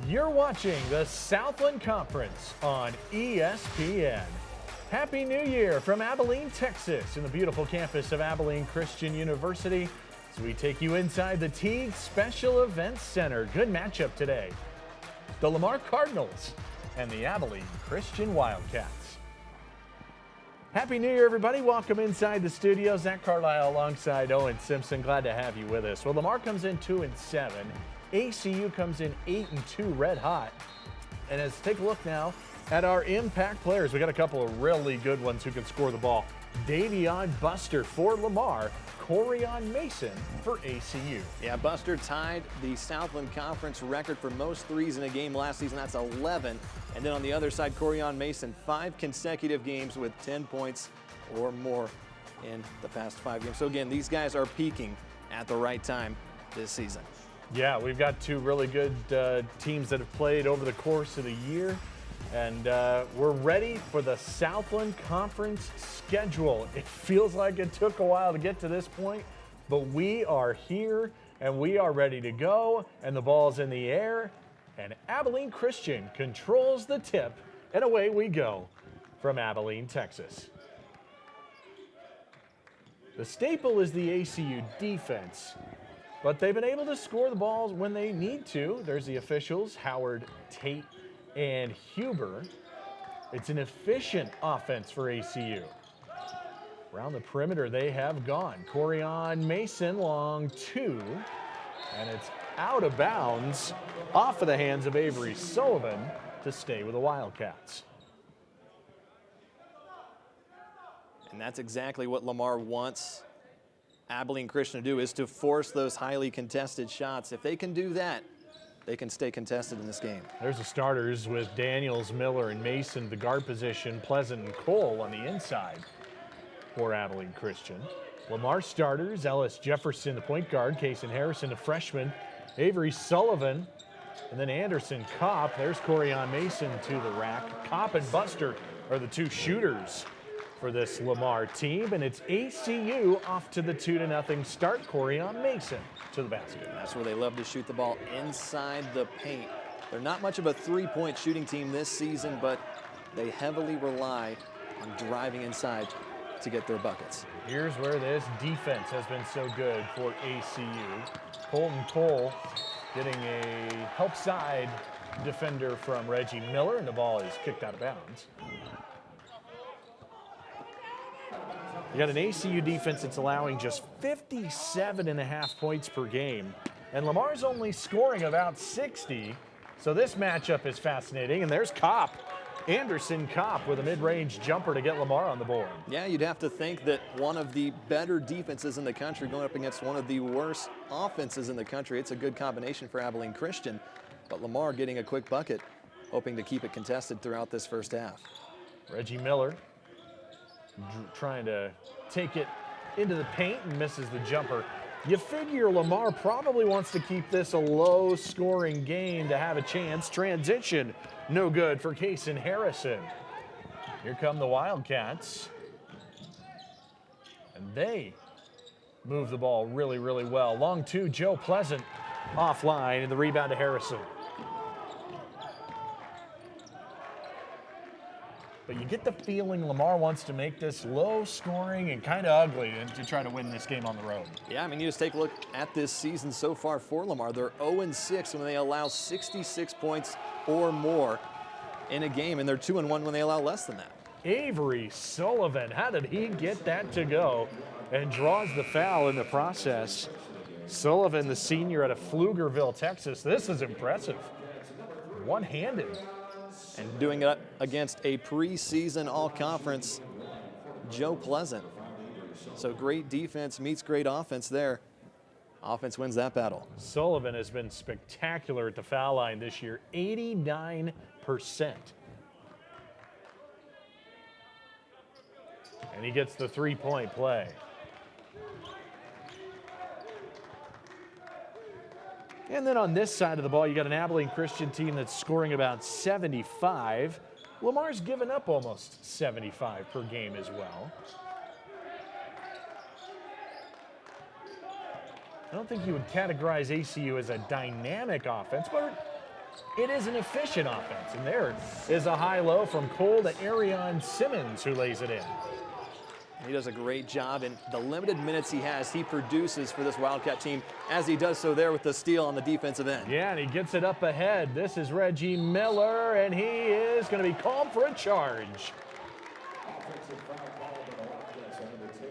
You're watching the Southland Conference on ESPN. Happy New Year from Abilene, Texas, in the beautiful campus of Abilene Christian University, as we take you inside the Teague Special Events Center. Good matchup today. The Lamar Cardinals and the Abilene Christian Wildcats. Happy New Year, everybody. Welcome inside the studio. Zach Carlisle alongside Owen Simpson. Glad to have you with us. Well, Lamar comes in 2-7. ACU comes in 8-2, red hot. And let's take a look now at our impact players. We got a couple of really good ones who can score the ball. Davion Buster for Lamar, Corion Mason for ACU. Yeah, Buster tied the Southland Conference record for most threes in a game last season. That's 11. And then on the other side, Corion Mason, 5 consecutive games with 10 points or more in the past 5 games. So again, these guys are peaking at the right time this season. Yeah, we've got two really good teams that have played over the course of the year. And we're ready for the Southland Conference schedule. It feels like it took a while to get to this point, but we are here and we are ready to go. And the ball's in the air, and Abilene Christian controls the tip, and away we go from Abilene, Texas. The staple is the ACU defense, but they've been able to score the balls when they need to. There's the officials, Howard, Tate, and Huber. It's an efficient offense for ACU. Around the perimeter they have gone. Corion Mason, long two, and it's out of bounds off of the hands of Avery Sullivan to stay with the Wildcats. And that's exactly what Lamar wants Abilene Christian to do, is to force those highly contested shots. If they can do that, they can stay contested in this game. There's the starters with Daniels, Miller, and Mason, the guard position, Pleasant and Cole on the inside for Abilene Christian. Lamar starters, Ellis Jefferson, the point guard, Kason Harrison, the freshman, Avery Sullivan, and then Anderson Kopp. There's Corion Mason to the rack. Kopp and Buster are the two shooters for this Lamar team, and it's ACU off to the 2-0 start. Corion Mason to the basket. That's where they love to shoot the ball inside the paint. They're not much of a three-point shooting team this season, but they heavily rely on driving inside to get their buckets. Here's where this defense has been so good for ACU. Colton Cole getting a help side defender from Reggie Miller, and the ball is kicked out of bounds. You got an ACU defense that's allowing just 57.5 points per game, and Lamar's only scoring about 60. So this matchup is fascinating, and there's Kopp. Anderson Kopp with a mid-range jumper to get Lamar on the board. Yeah, you'd have to think that one of the better defenses in the country going up against one of the worst offenses in the country. It's a good combination for Abilene Christian, but Lamar getting a quick bucket, hoping to keep it contested throughout this first half. Reggie Miller trying to take it into the paint and misses the jumper. You figure Lamar probably wants to keep this a low-scoring game to have a chance. Transition, no good for Kason Harrison. Here come the Wildcats. And they move the ball really, really well. Long two, Joe Pleasant offline, and the rebound to Harrison. But you get the feeling Lamar wants to make this low-scoring and kind of ugly and to try to win this game on the road. Yeah, I mean, you just take a look at this season so far for Lamar. They're 0-6 when they allow 66 points or more in a game, and they're 2-1 when they allow less than that. Avery Sullivan, how did he get that to go? And draws the foul in the process. Sullivan, the senior out of Pflugerville, Texas. This is impressive. One-handed. And doing it against a preseason all-conference Joe Pleasant. So great defense meets great offense there. Offense wins that battle. Sullivan has been spectacular at the foul line this year, 89%. And he gets the three-point play. And then on this side of the ball, you got an Abilene Christian team that's scoring about 75. Lamar's given up almost 75 per game as well. I don't think you would categorize ACU as a dynamic offense, but It is an efficient offense, and there is a high-low from Cole to Arion Simmons, who lays it in. He does a great job in the limited minutes he has. He produces for this Wildcat team, as he does so there with the steal on the defensive end. Yeah, and he gets it up ahead. This is Reggie Miller, and he is going to be called for a charge.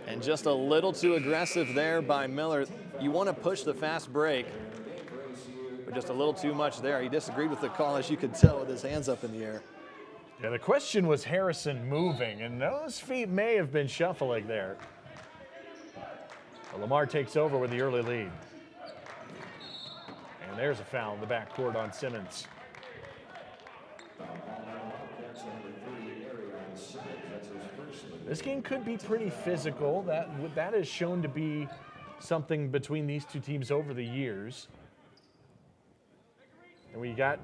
And just a little too aggressive there by Miller. You want to push the fast break, but just a little too much there. He disagreed with the call, as you could tell, with his hands up in the air. Yeah, the question was Harrison moving, and those feet may have been shuffling there. But Lamar takes over with the early lead. And there's a foul in the backcourt on Simmons. This game could be pretty physical. That has shown to be something between these two teams over the years. And we got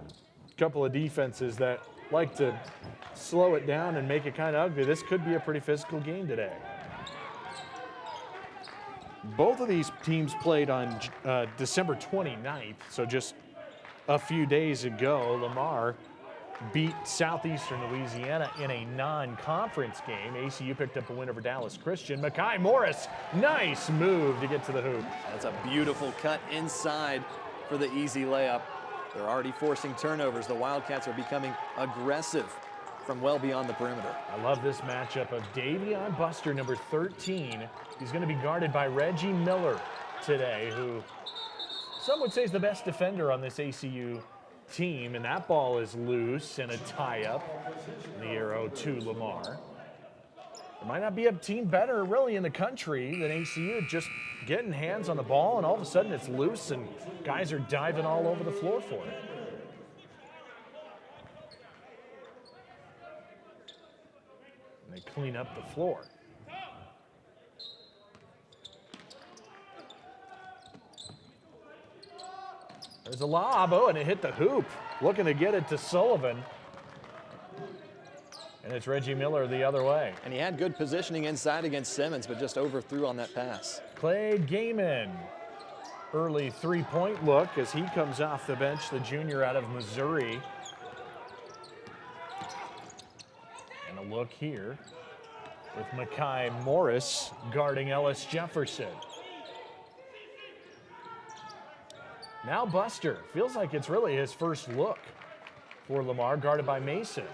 a couple of defenses that like to slow it down and make it kind of ugly. This could be a pretty physical game today. Both of these teams played on December 29th, so just a few days ago. Lamar beat Southeastern Louisiana in a non-conference game. ACU picked up a win over Dallas Christian. Mekhi Morris, nice move to get to the hoop. That's a beautiful cut inside for the easy layup. They're already forcing turnovers. The Wildcats are becoming aggressive from well beyond the perimeter. I love this matchup of Davion Buster, number 13. He's going to be guarded by Reggie Miller today, who some would say is the best defender on this ACU team, and that ball is loose and a tie-up. The arrow to Lamar. There might not be a team better really in the country than ACU, just getting hands on the ball, and all of a sudden it's loose and guys are diving all over the floor for it. And they clean up the floor. There's a lob, and it hit the hoop. Looking to get it to Sullivan. And it's Reggie Miller the other way. And he had good positioning inside against Simmons, but just overthrew on that pass. Clay Gaiman, early three-point look as he comes off the bench, the junior out of Missouri. And a look here with Mekhi Morris guarding Ellis Jefferson. Now Buster, feels like it's really his first look for Lamar, guarded by Mason.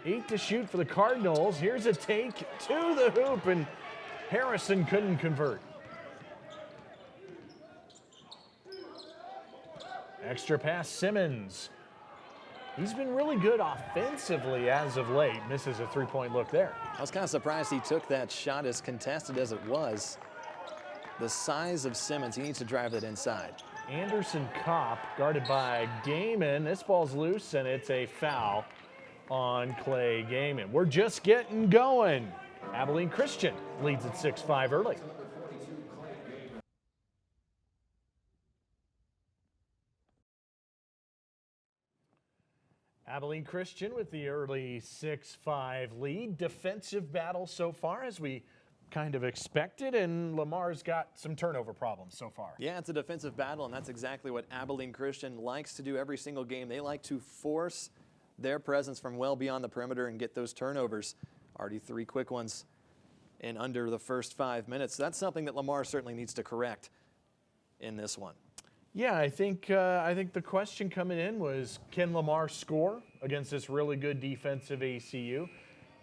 8 to shoot for the Cardinals. Here's a take to the hoop, and Harrison couldn't convert. Extra pass, Simmons. He's been really good offensively as of late. Misses a three-point look there. I was kind of surprised he took that shot, as contested as it was. The size of Simmons, he needs to drive that inside. Anderson Kopp guarded by Gaiman. This ball's loose, and it's a foul on Clay Gaiman. We're just getting going. Abilene Christian leads at 6-5 early. Abilene Christian with the early 6-5 lead. Defensive battle so far, as we kind of expected, and Lamar's got some turnover problems so far. Yeah, it's a defensive battle, and that's exactly what Abilene Christian likes to do every single game. They like to force their presence from well beyond the perimeter and get those turnovers. Already 3 quick ones in under the first 5 minutes. That's something that Lamar certainly needs to correct in this one. Yeah, I think the question coming in was, can Lamar score against this really good defensive ACU?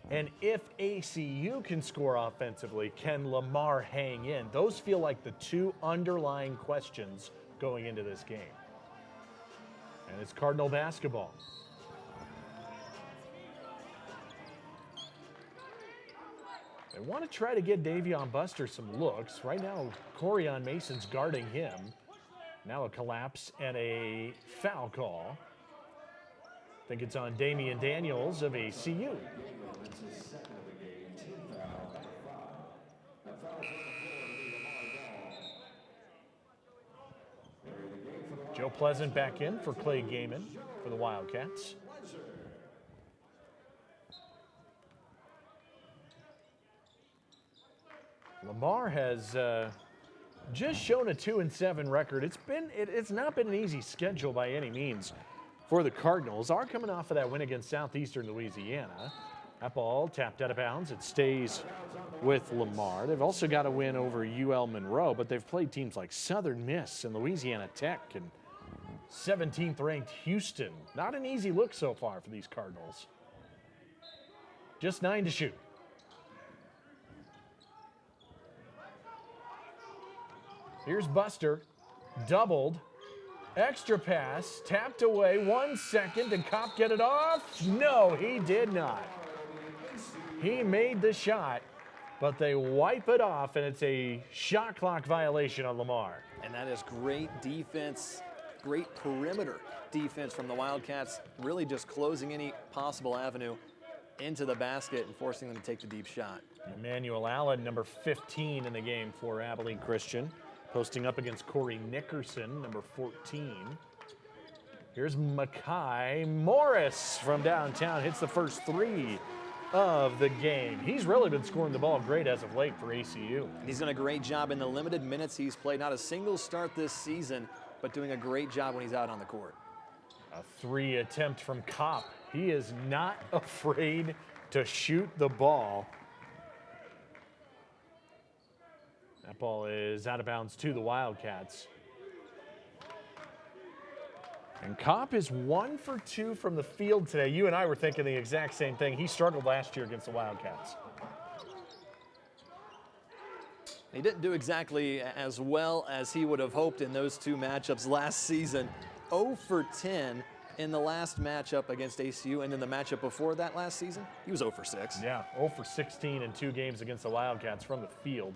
And if ACU can score offensively, can Lamar hang in? Those feel like the two underlying questions going into this game. And it's Cardinal basketball. They want to try to get Davion Buster some looks. Right now, Corian Mason's guarding him. Now a collapse and a foul call. I think it's on Damian Daniels of ACU. Joe Pleasant back in for Clay Gaiman for the Wildcats. Lamar has just shown a 2-7 record. It's not been an easy schedule by any means for the Cardinals. Are coming off of that win against Southeastern Louisiana. That ball tapped out of bounds. It stays with Lamar. They've also got a win over UL Monroe, but they've played teams like Southern Miss and Louisiana Tech and 17th ranked Houston. Not an easy look so far for these Cardinals. Just 9 to shoot. Here's Buster, doubled, extra pass, tapped away, 1 second. Did Kopp get it off? No, he did not. He made the shot, but they wipe it off, and it's a shot clock violation on Lamar. And that is great defense, great perimeter defense from the Wildcats, really just closing any possible avenue into the basket and forcing them to take the deep shot. Emmanuel Allen, number 15 in the game for Abilene Christian, posting up against Corey Nickerson, number 14. Here's Makai Morris from downtown, hits the first 3 of the game. He's really been scoring the ball great as of late for ACU. And he's done a great job in the limited minutes he's played. Not a single start this season, but doing a great job when he's out on the court. A 3 attempt from Kopp. He is not afraid to shoot the ball. That ball is out of bounds to the Wildcats. And Kopp is 1 for 2 from the field today. You and I were thinking the exact same thing. He struggled last year against the Wildcats. He didn't do exactly as well as he would have hoped in those 2 matchups last season. 0 for 10 in the last matchup against ACU, and in the matchup before that last season, he was 0 for 6. Yeah, 0 for 16 in 2 games against the Wildcats from the field.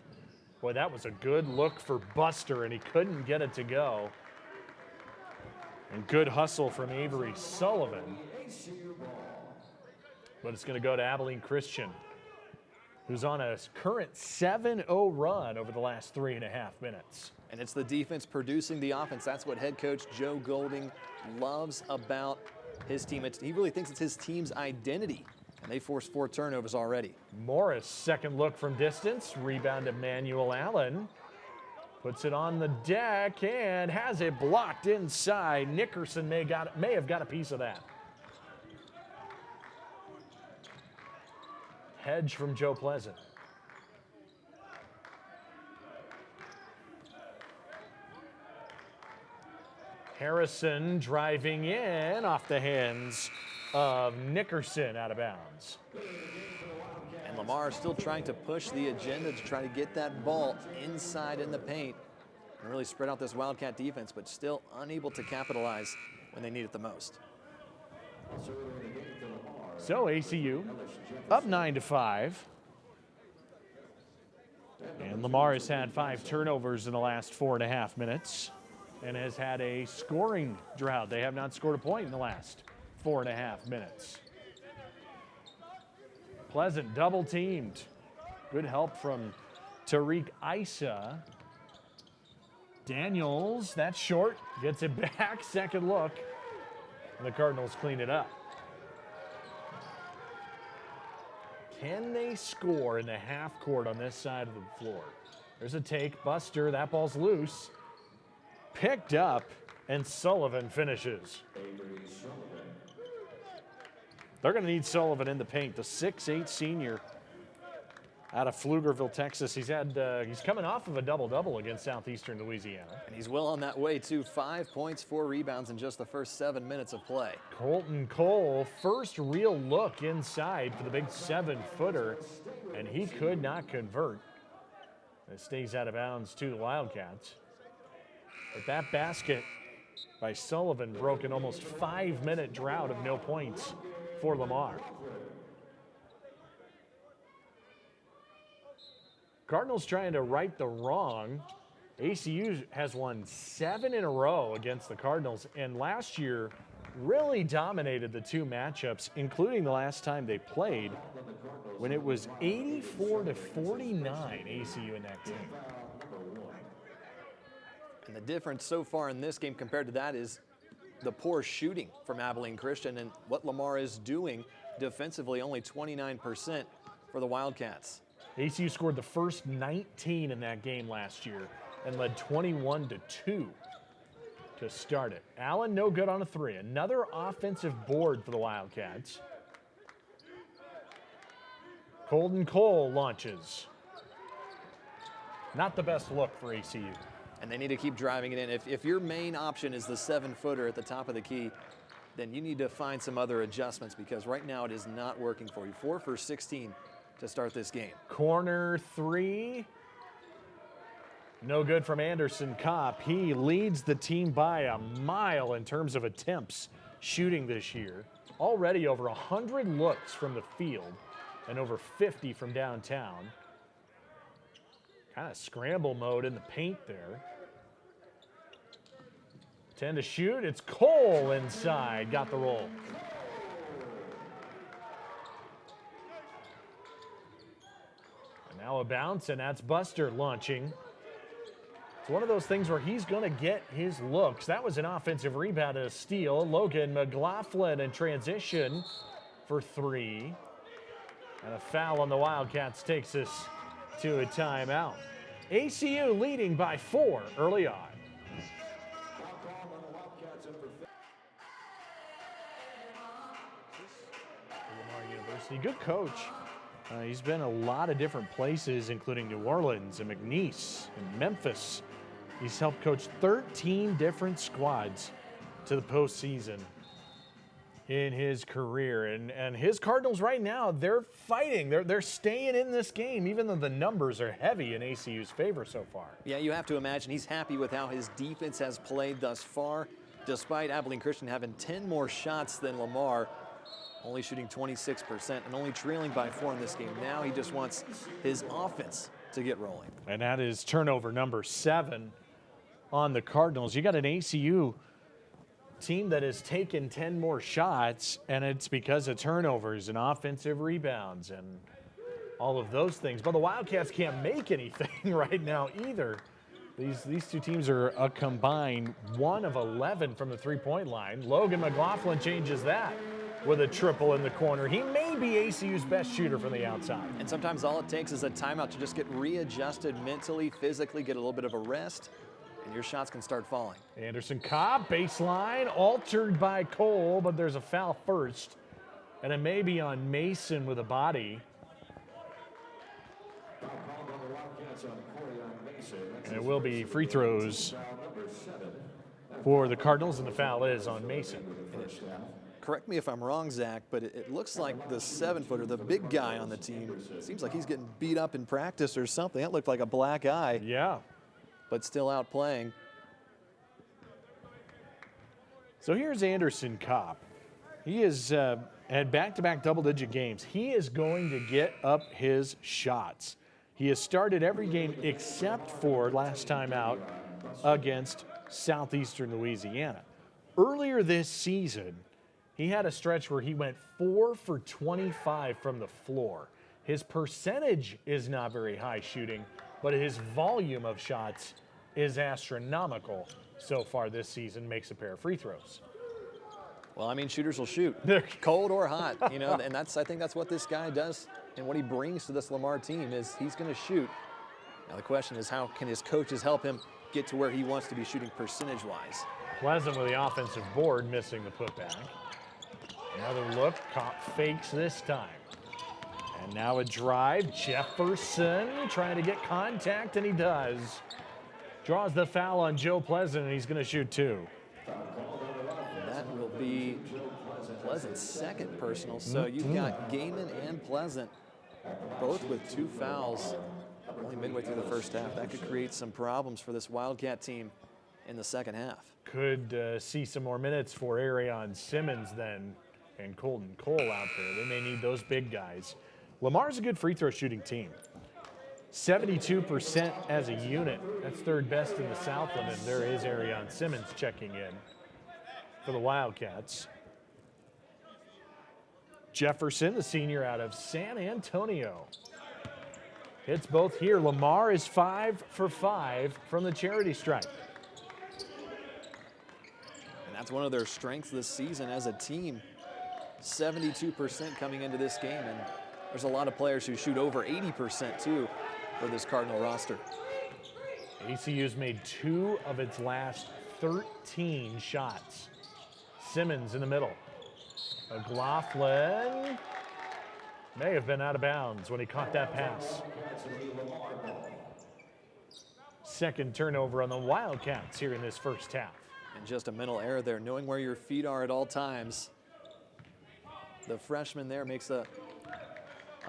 Boy, that was a good look for Buster, and he couldn't get it to go. And good hustle from Avery Sullivan. But it's going to go to Abilene Christian, who's on a current 7-0 run over the last 3.5 minutes. And it's the defense producing the offense. That's what head coach Joe Golding loves about his team. He really thinks it's his team's identity. And they forced 4 turnovers already. Morris, second look from distance. Rebound to Emmanuel Allen. Puts it on the deck and has it blocked inside. Nickerson may have got a piece of that. Hedge from Joe Pleasant. Harrison driving in off the hands of Nickerson, out of bounds. And Lamar still trying to push the agenda to try to get that ball inside in the paint and really spread out this Wildcat defense, but still unable to capitalize when they need it the most. So ACU up 9-5. And Lamar has had 5 turnovers in the last 4.5 minutes and has had a scoring drought. They have not scored a point in the last 4.5 minutes. Pleasant double teamed. Good help from Tariq Issa. Daniels, that's short, gets it back, second look. And the Cardinals clean it up. Can they score in the half court on this side of the floor? There's a take, Buster, that ball's loose. Picked up, and Sullivan finishes. They're going to need Sullivan in the paint. The 6'8" senior out of Pflugerville, Texas. He's coming off of a double-double against Southeastern Louisiana. And he's well on that way, too. 5 points, 4 rebounds in just the first 7 minutes of play. Colton Cole, first real look inside for the big 7-footer, and he could not convert. It stays out of bounds to the Wildcats. But that basket by Sullivan broke an almost 5-minute drought of no points for Lamar. Cardinals trying to right the wrong. ACU has won 7 in a row against the Cardinals, and last year really dominated the 2 matchups, including the last time they played when it was 84-49 ACU in that game. And the difference so far in this game compared to that is the poor shooting from Abilene Christian, and what Lamar is doing defensively, only 29% for the Wildcats. ACU scored the first 19 in that game last year. and led 21-2 to start it. Allen no good on a 3. Another offensive board for the Wildcats. Colton Cole launches. Not the best look for ACU. And they need to keep driving it in. If your main option is the 7-footer at the top of the key, then you need to find some other adjustments, because right now it is not working for you. 4 for 16 to start this game. Corner 3. No good from Anderson Kopp. He leads the team by a mile in terms of attempts shooting this year. Already over 100 looks from the field and over 50 from downtown. Kind of scramble mode in the paint there. 10 to shoot. It's Cole inside. Got the roll. And now a bounce, and that's Buster launching. It's one of those things where he's going to get his looks. That was an offensive rebound and a steal. Logan McLaughlin in transition for 3. And a foul on the Wildcats takes us to a timeout. ACU leading by 4 early on. Lamar University, good coach. He's been a lot of different places, including New Orleans and McNeese and Memphis. He's helped coach 13 different squads to the postseason in his career. And his Cardinals right now, they're fighting. They're staying in this game, even though the numbers are heavy in ACU's favor so far. Yeah, you have to imagine he's happy with how his defense has played thus far, despite Abilene Christian having 10 more shots than Lamar, only shooting 26% and only trailing by 4 in this game. Now he just wants his offense to get rolling. And that is turnover number 7 on the Cardinals. You got an ACU team that has taken 10 more shots, and it's because of turnovers and offensive rebounds and all of those things. But the Wildcats can't make anything right now either. These two teams are a combined 1 of 11 from the three-point line. Logan McLaughlin changes that with a triple in the corner. He may be ACU's best shooter from the outside. And sometimes all it takes is a timeout to just get readjusted mentally, physically, get a little bit of a rest, and your shots can start falling. Anderson Cobb, baseline, altered by Cole, but there's a foul first. And it may be on Mason with a body. And it will be free throws for the Cardinals, and the foul is on Mason. Correct me if I'm wrong, Zach, but it looks like the 7-footer, the big guy on the team, seems like he's getting beat up in practice or something. That looked like a black eye. Yeah. But still out playing. So here's Anderson Kopp. He has had back-to-back double-digit games. He is going to get up his shots. He has started every game except for last time out against Southeastern Louisiana. Earlier this season, he had a stretch where he went 4 for 25 from the floor. His percentage is not very high shooting, but his volume of shots is astronomical so far this season, makes a pair of free throws. Well, I mean, shooters will shoot, cold or hot, you know, and I think that's what this guy does, and what he brings to this Lamar team is he's going to shoot. Now the question is, how can his coaches help him get to where he wants to be shooting percentage-wise? Pleasant with the offensive board, missing the putback. Another look, Kopp fakes this time. And now a drive, Jefferson trying to get contact, and he does. Draws the foul on Joe Pleasant, and he's going to shoot 2. That will be Pleasant's second personal. So you've got Gaiman and Pleasant both with 2 fouls only midway through the first half. That could create some problems for this Wildcat team in the second half. Could see some more minutes for Arion Simmons then, and Colton Cole out there. They may need those big guys. Lamar's a good free throw shooting team. 72% as a unit. That's 3rd best in the Southland, and there is Arion Simmons checking in for the Wildcats. Jefferson, the senior out of San Antonio. Hits both here. Lamar is 5 for 5 from the charity stripe. And that's one of their strengths this season as a team. 72% coming into this game, and there's a lot of players who shoot over 80% too for this Cardinal roster. ACU's made 2 of its last 13 shots. Simmons in the middle. McLaughlin may have been out of bounds when he caught that pass. Second turnover on the Wildcats here in this first half. And just a mental error there, knowing where your feet are at all times. The freshman there makes a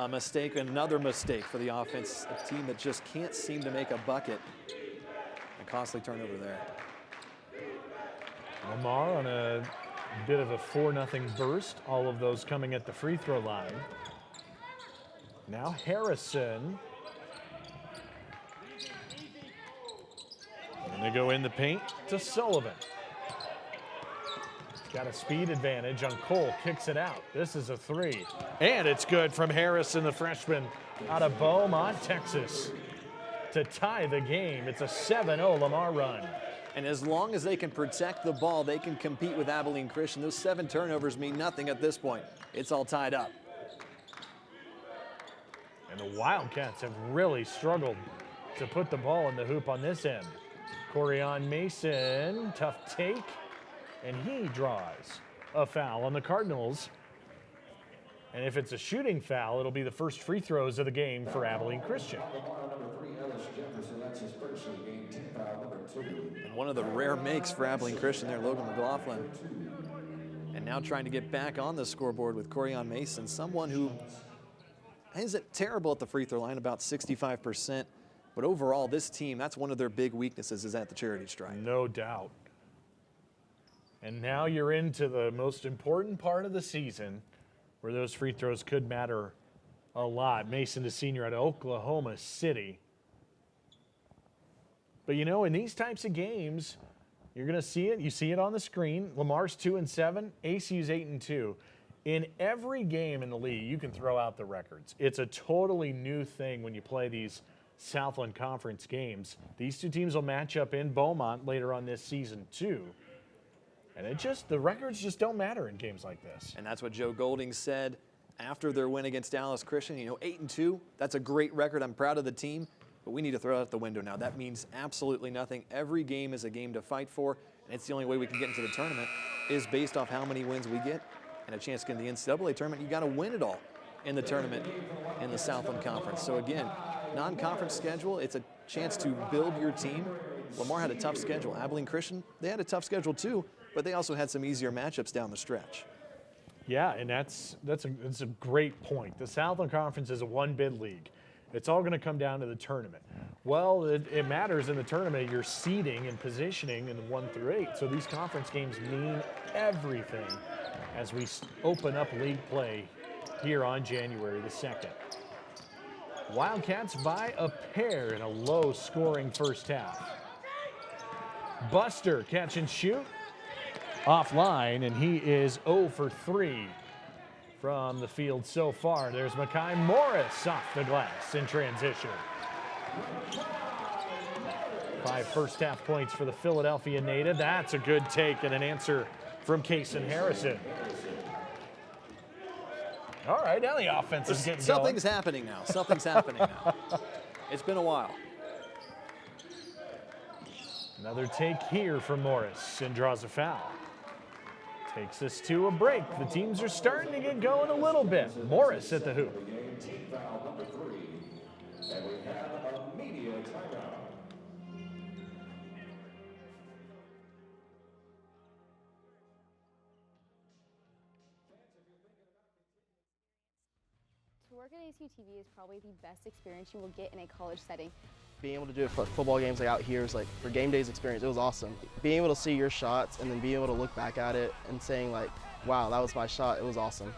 mistake, another mistake for the offense, a team that just can't seem to make a bucket. A costly turnover there. Lamar on a bit of a 4-0 burst, all of those coming at the free throw line. Now Harrison. And they go in the paint to Sullivan. Got a speed advantage on Cole, kicks it out. This is a 3. And it's good from Harrison, the freshman out of Beaumont, Texas, to tie the game. It's a 7-0 Lamar run. And as long as they can protect the ball, they can compete with Abilene Christian. Those 7 turnovers mean nothing at this point. It's all tied up. And the Wildcats have really struggled to put the ball in the hoop on this end. Corian Mason, tough take. And he draws a foul on the Cardinals. And if it's a shooting foul, it'll be the first free throws of the game for Abilene Christian. And one of the rare makes for Abilene Christian there, Logan McLaughlin. And now trying to get back on the scoreboard with Corian Mason, someone who isn't terrible at the free throw line, about 65%. But overall, this team, that's one of their big weaknesses, is at the charity stripe. No doubt. And now you're into the most important part of the season where those free throws could matter a lot. Mason, the senior out of Oklahoma City. But you know, in these types of games, you're going to see it. You see it on the screen. Lamar's 2-7, ACU's 8-2. In every game in the league, you can throw out the records. It's a totally new thing when you play these Southland Conference games. These two teams will match up in Beaumont later on this season too. And the records just don't matter in games like this. And that's what Joe Golding said after their win against Dallas Christian. You know, 8-2, that's a great record. I'm proud of the team, but we need to throw it out the window now. That means absolutely nothing. Every game is a game to fight for, and it's the only way we can get into the tournament is based off how many wins we get and a chance to get in the NCAA tournament. You got to win it all in the tournament in the Southland Conference. So again, non-conference schedule, it's a chance to build your team. Lamar had a tough schedule. Abilene Christian, they had a tough schedule too, but they also had some easier matchups down the stretch. Yeah, and that's a great point. The Southland Conference is a one-bid league. It's all going to come down to the tournament. Well, it matters in the tournament, your seeding and positioning in the 1 through 8. So these conference games mean everything as we open up league play here on January the 2nd. Wildcats by a pair in a low-scoring first half. Buster catch and shoot. Offline, and he is 0 for 3 from the field so far. There's Makai Morris off the glass in transition. 5 first half points for the Philadelphia native. That's a good take and an answer from Kason Harrison. All right, now the offense is getting going. Something's happening now. Something's happening now. It's been a while. Another take here from Morris and draws a foul. Takes us to a break. The teams are starting to get going a little bit. Morris at the hoop. To work at ACU TV is probably the best experience you will get in a college setting. Being able to do it for football games like out here is like for game days experience, it was awesome. Being able to see your shots and then being able to look back at it and saying like, wow, that was my shot, it was awesome.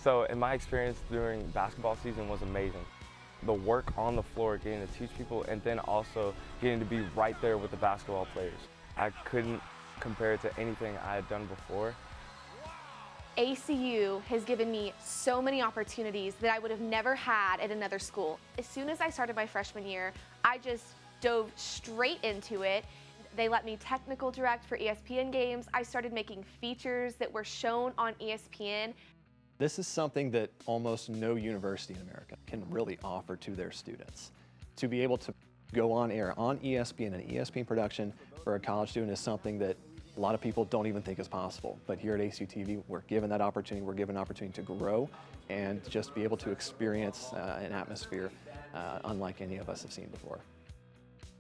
So in my experience during basketball season was amazing. The work on the floor, getting to teach people, and then also getting to be right there with the basketball players. I couldn't compare it to anything I had done before. ACU has given me so many opportunities that I would have never had at another school. As soon as I started my freshman year, I just dove straight into it. They let me technical direct for ESPN games. I started making features that were shown on ESPN. This is something that almost no university in America can really offer to their students. To be able to go on air on ESPN, an ESPN production for a college student is something that a lot of people don't even think is possible. But here at ACU TV, we're given that opportunity. We're given an opportunity to grow and just be able to experience an atmosphere unlike any of us have seen before.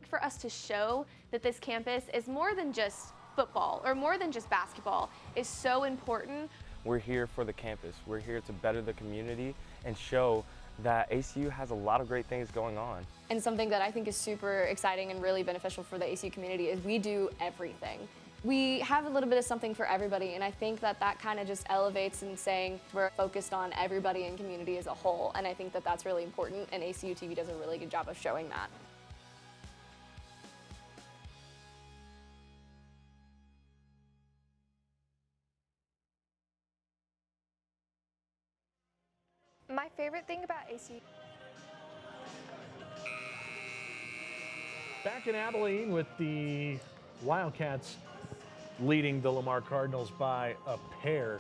For us to show that this campus is more than just football or more than just basketball is so important. We're here for the campus. We're here to better the community and show that ACU has a lot of great things going on. And something that I think is super exciting and really beneficial for the ACU community is we do everything. We have a little bit of something for everybody, and I think that that kind of just elevates and saying we're focused on everybody in community as a whole, and I think that that's really important, and ACU TV does a really good job of showing that. My favorite thing about ACU. Back in Abilene with the Wildcats leading the Lamar Cardinals by a pair.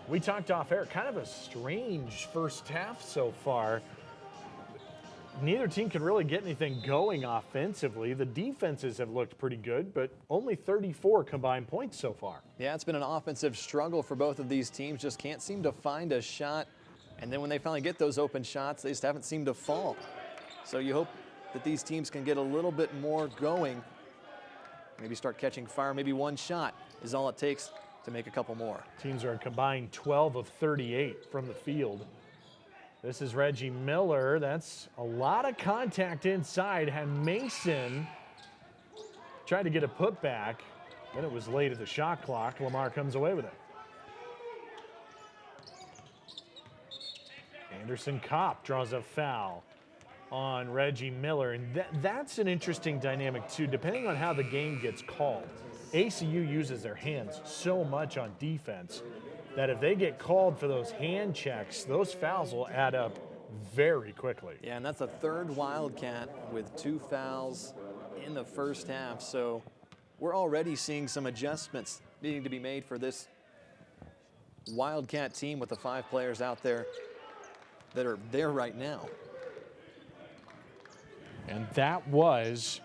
We talked off air, kind of a strange first half so far. Neither team can really get anything going offensively. The defenses have looked pretty good, but only 34 combined points so far. Yeah, it's been an offensive struggle for both of these teams. Just can't seem to find a shot. And then when they finally get those open shots, they just haven't seemed to fall. So you hope that these teams can get a little bit more going. Maybe start catching fire. Maybe one shot is all it takes to make a couple more. Teams are a combined 12 of 38 from the field. This is Reggie Miller. That's a lot of contact inside. Had Mason tried to get a putback. Then it was late at the shot clock. Lamar comes away with it. Anderson Kopp draws a foul on Reggie Miller, and that's an interesting dynamic too. Depending on how the game gets called, ACU uses their hands so much on defense that if they get called for those hand checks, those fouls will add up very quickly. Yeah, and that's a third Wildcat with 2 fouls in the first half. So we're already seeing some adjustments needing to be made for this Wildcat team with the 5 players out there that are there right now. And that was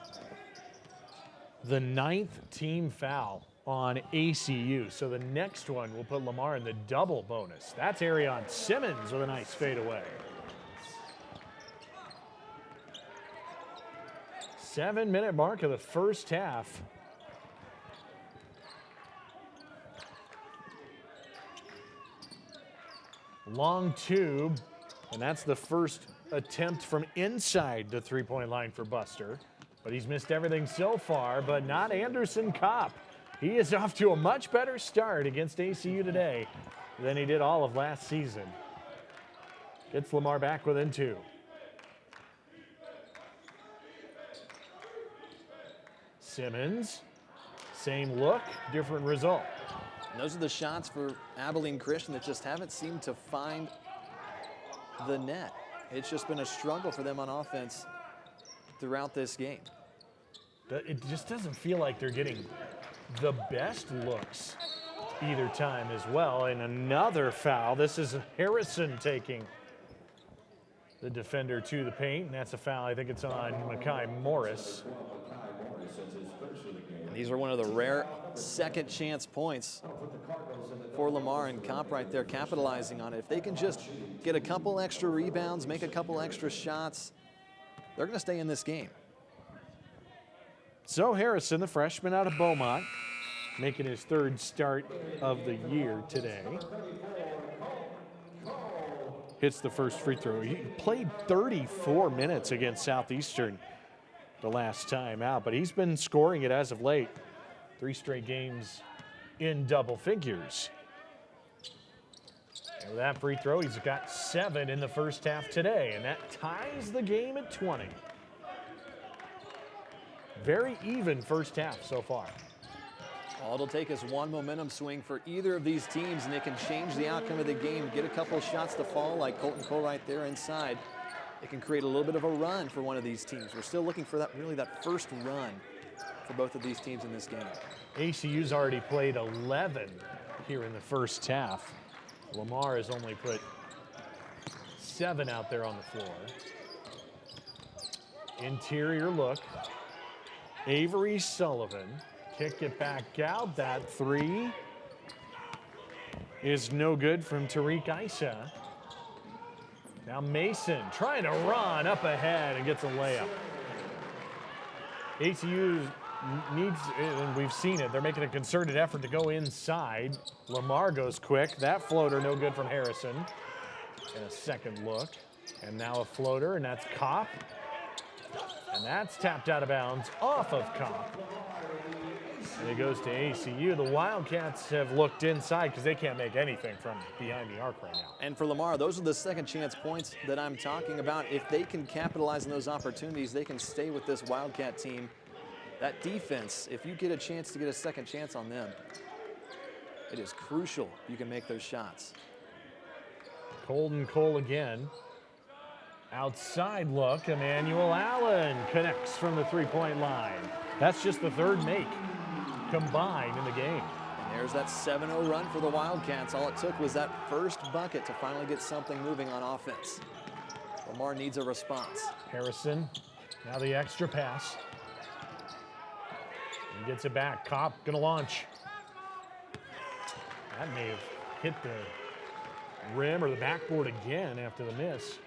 the 9th team foul on ACU. So the next one will put Lamar in the double bonus. That's Arion Simmons with a nice fadeaway. 7-minute mark of the first half. Long tube, and that's the first attempt from inside the three-point line for Buster. But he's missed everything so far, but not Anderson Kopp. He is off to a much better start against ACU today than he did all of last season. Gets Lamar back within 2. Simmons, same look, different result. And those are the shots for Abilene Christian that just haven't seemed to find the net. It's just been a struggle for them on offense throughout this game. It just doesn't feel like they're getting the best looks either time as well. And another foul. This is Harrison taking the defender to the paint, and that's a foul. I think it's on Makai Morris. And these are one of the rare second chance points for Lamar, and Kopp right there capitalizing on it. If they can just get a couple extra rebounds, make a couple extra shots, they're going to stay in this game. So Harrison, the freshman out of Beaumont, making his 3rd start of the year today. Hits the first free throw. He played 34 minutes against Southeastern the last time out, but he's been scoring it as of late. 3 straight games in double figures. And with that free throw, he's got 7 in the first half today, and that ties the game at 20. Very even first half so far. All it'll take is one momentum swing for either of these teams, and they can change the outcome of the game, get a couple of shots to fall like Colton Cole right there inside. It can create a little bit of a run for one of these teams. We're still looking for that first run for both of these teams in this game. ACU's already played 11 here in the first half. Lamar has only put 7 out there on the floor. Interior look. Avery Sullivan. Kick it back out. That three is no good from Tariq Issa. Now Mason trying to run up ahead and gets a layup. ACU needs, and we've seen it, they're making a concerted effort to go inside. Lamar goes quick. That floater no good from Harrison. And a second look. And now a floater, and that's Kopp. And that's tapped out of bounds off of Kopp. And it goes to ACU. The Wildcats have looked inside because they can't make anything from behind the arc right now. And for Lamar, those are the second chance points that I'm talking about. If they can capitalize on those opportunities, they can stay with this Wildcat team. That defense, if you get a chance to get a second chance on them, it is crucial you can make those shots. Colton Cole again. Outside look, Emmanuel Allen connects from the three-point line. That's just the third make combined in the game. And there's that 7-0 run for the Wildcats. All it took was that first bucket to finally get something moving on offense. Lamar needs a response. Harrison, now the extra pass. He gets it back. Kopp gonna launch. That may have hit the rim or the backboard again after the miss.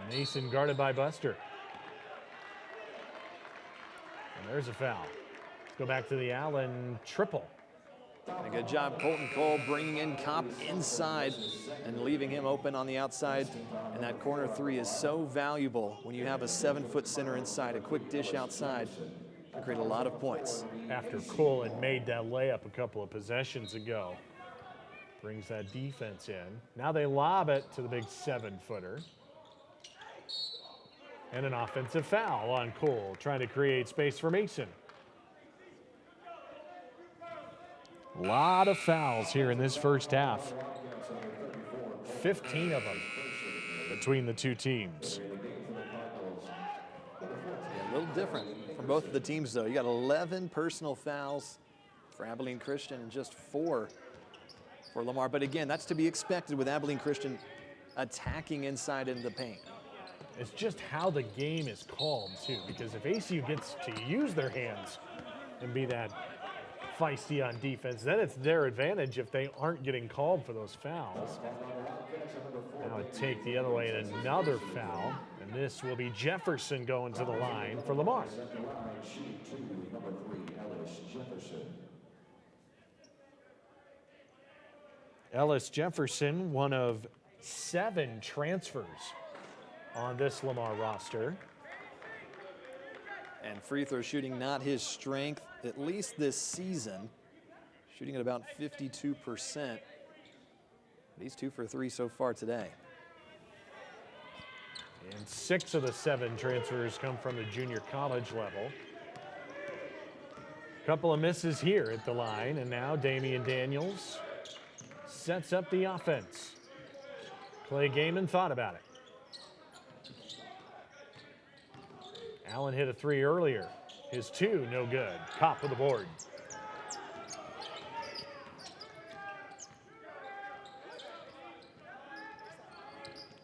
Mason guarded by Buster. And there's a foul. Let's go back to the Allen triple. And a good job, Colton Cole, bringing in Kopp inside and leaving him open on the outside. And that corner three is so valuable when you have a 7-foot center inside, a quick dish outside. Can create a lot of points. After Cole had made that layup a couple of possessions ago. Brings that defense in. Now they lob it to the big 7-footer. And an offensive foul on Cole, trying to create space for Mason. A lot of fouls here in this first half. 15 of them between the two teams. A little different from both of the teams, though. You got 11 personal fouls for Abilene Christian and just 4 for Lamar. But again, that's to be expected with Abilene Christian attacking inside into the paint. It's just how the game is called, too, because if ACU gets to use their hands and be that feisty on defense, then it's their advantage if they aren't getting called for those fouls. Now it take the other way and another foul, and this will be Jefferson going to the line for Lamar. Ellis Jefferson, one of 7 transfers on this Lamar roster. And free throw shooting not his strength, at least this season. Shooting at about 52%. But he's 2 for 3 so far today. And 6 of the 7 transfers come from the junior college level. Couple of misses here at the line, and now Damian Daniels sets up the offense. Clay Gaiman thought about it. Allen hit a 3 earlier. His 2, no good. Kopp with the board.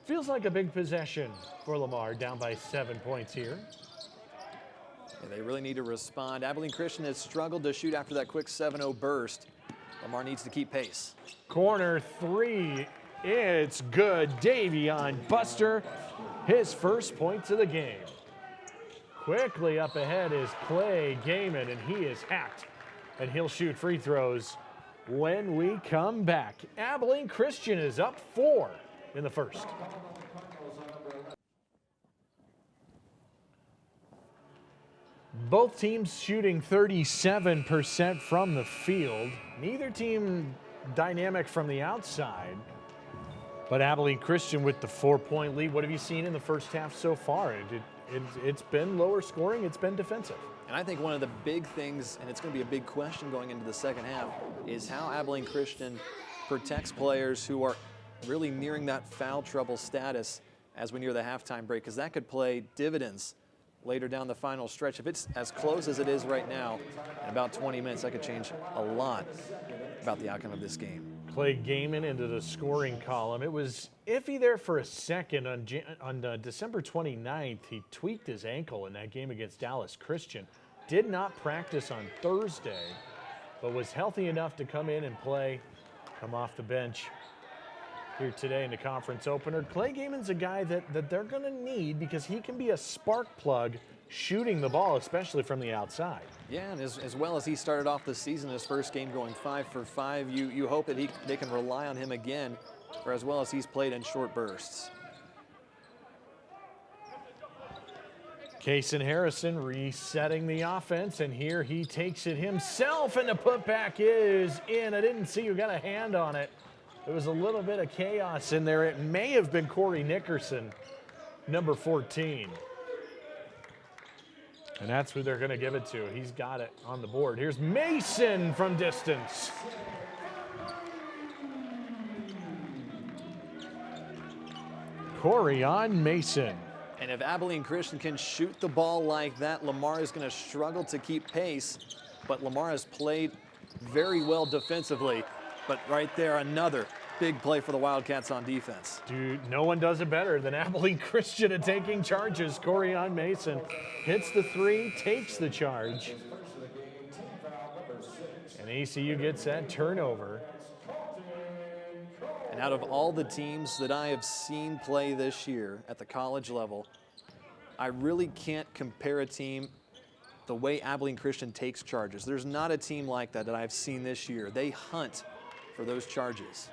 Feels like a big possession for Lamar, down by 7 points here. Yeah, they really need to respond. Abilene Christian has struggled to shoot after that quick 7-0 burst. Lamar needs to keep pace. Corner 3, it's good. Davion Buster, his first points of the game. Quickly up ahead is Clay Gaiman, and he is hacked. And he'll shoot free throws when we come back. Abilene Christian is up 4 in the first. Both teams shooting 37% from the field. Neither team dynamic from the outside. But Abilene Christian with the 4-point lead. What have you seen in the first half so far? It's been lower scoring. It's been defensive. And I think one of the big things, and it's going to be a big question going into the second half, is how Abilene Christian protects players who are really nearing that foul trouble status as we near the halftime break, because that could play dividends later down the final stretch. If it's as close as it is right now, in about 20 minutes, that could change a lot about the outcome of this game. Clay Gaiman into the scoring column. It was iffy there for a second. On December 29th, he tweaked his ankle in that game against Dallas Christian. Did not practice on Thursday, but was healthy enough to come in and play, come off the bench here today in the conference opener. Clay Gaiman's a guy that they're going to need because he can be a spark plug shooting the ball, especially from the outside. Yeah, and as well as he started off the season, his first game going 5 for 5, you hope that they can rely on him again for as well as he's played in short bursts. Kaysen Harrison resetting the offense, and here he takes it himself, and the putback is in. I didn't see who got a hand on it. There was a little bit of chaos in there. It may have been Corey Nickerson, number 14. And that's who they're going to give it to. He's got it on the board. Here's Mason from distance. Corian Mason. And if Abilene Christian can shoot the ball like that, Lamar is going to struggle to keep pace. But Lamar has played very well defensively. But right there, another big play for the Wildcats on defense. Dude, no one does it better than Abilene Christian at taking charges. Corian Mason hits the three, takes the charge. And ACU gets that turnover. And out of all the teams that I have seen play this year at the college level, I really can't compare a team the way Abilene Christian takes charges. There's not a team like that I've seen this year. They hunt for those charges.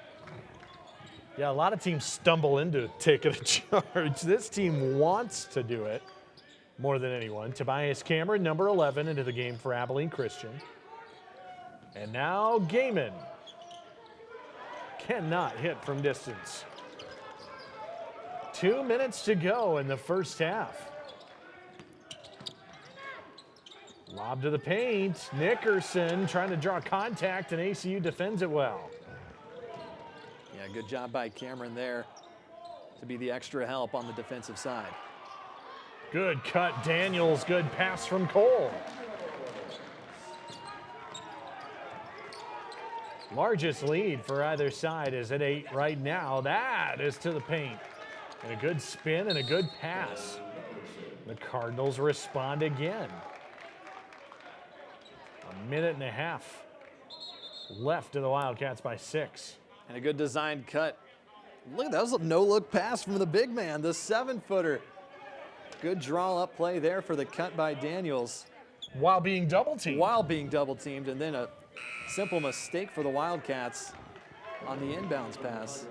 Yeah, a lot of teams stumble into taking a charge. This team wants to do it more than anyone. Tobias Cameron, number 11, into the game for Abilene Christian. And now Gaiman cannot hit from distance. 2 minutes to go in the first half. Lob to the paint. Nickerson trying to draw contact, and ACU defends it well. Yeah, good job by Cameron there to be the extra help on the defensive side. Good cut, Daniels. Good pass from Cole. Largest lead for either side is at 8 right now. That is to the paint. And a good spin and a good pass. The Cardinals respond again. A minute and a half left to the Wildcats by 6. And a good designed cut. Look at that, was a no-look pass from the big man, the 7-footer. Good draw-up play there for the cut by Daniels. While being double-teamed. While being double-teamed, and then a simple mistake for the Wildcats on the inbounds pass.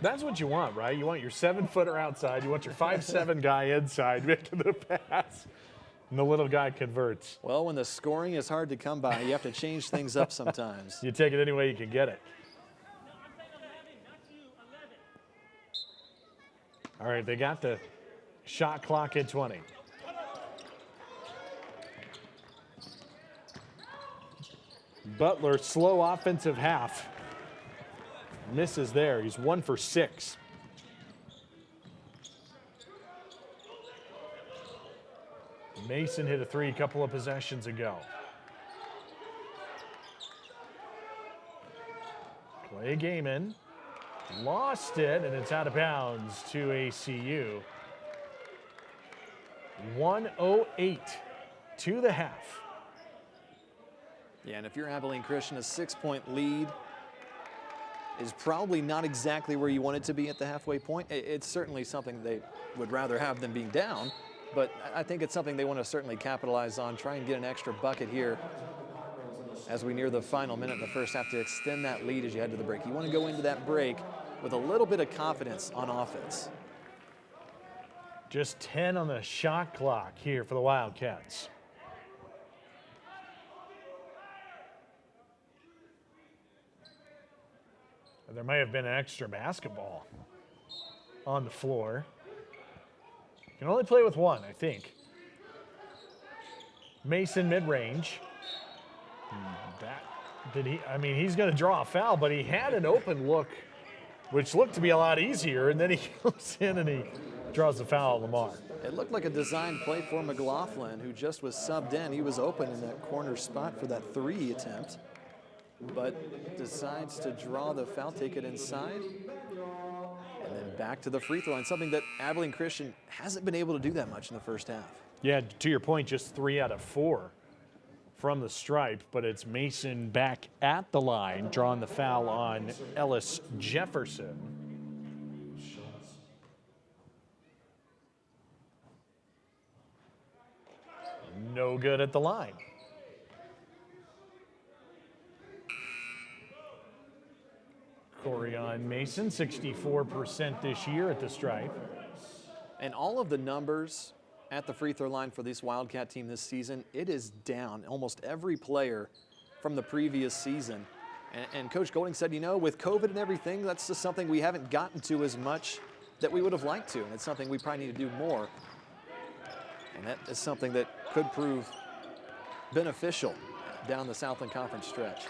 That's what you want, right? You want your 7-footer outside. You want your 5'7" guy inside making the pass. And the little guy converts. Well, when the scoring is hard to come by, you have to change things up sometimes. You take it any way you can get it. All right, they got the shot clock at 20. Butler, slow offensive half. Misses there. He's 1 for 6. Mason hit a three a couple of possessions ago. Clay Gaiman lost it, and it's out of bounds to ACU. 1:08 to the half. Yeah, and if you're Abilene Christian, a 6-point lead is probably not exactly where you want it to be at the halfway point. It's certainly something they would rather have than being down, but I think it's something they want to certainly capitalize on, try and get an extra bucket here as we near the final minute in the first half to extend that lead as you head to the break. You want to go into that break with a little bit of confidence on offense. Just 10 on the shot clock here for the Wildcats. There may have been an extra basketball on the floor. You can only play with one, I think. Mason mid-range. He's going to draw a foul, but he had an open look, which looked to be a lot easier, and then he goes in and he draws the foul on Lamar. It looked like a designed play for McLaughlin, who just was subbed in. He was open in that corner spot for that 3 attempt. but decides to draw the foul, take it inside, and then back to the free throw line, something that Abilene Christian hasn't been able to do that much in the first half. Yeah, to your point, just 3 out of 4 from the stripe, but it's Mason back at the line, drawing the foul on Ellis Jefferson. No good at the line. Corian Mason, 64% this year at the stripe. And all of the numbers at the free throw line for this Wildcat team this season, it is down almost every player from the previous season. And Coach Golding said, you know, with COVID and everything, that's just something we haven't gotten to as much that we would have liked to. And it's something we probably need to do more. And that is something that could prove beneficial down the Southland Conference stretch.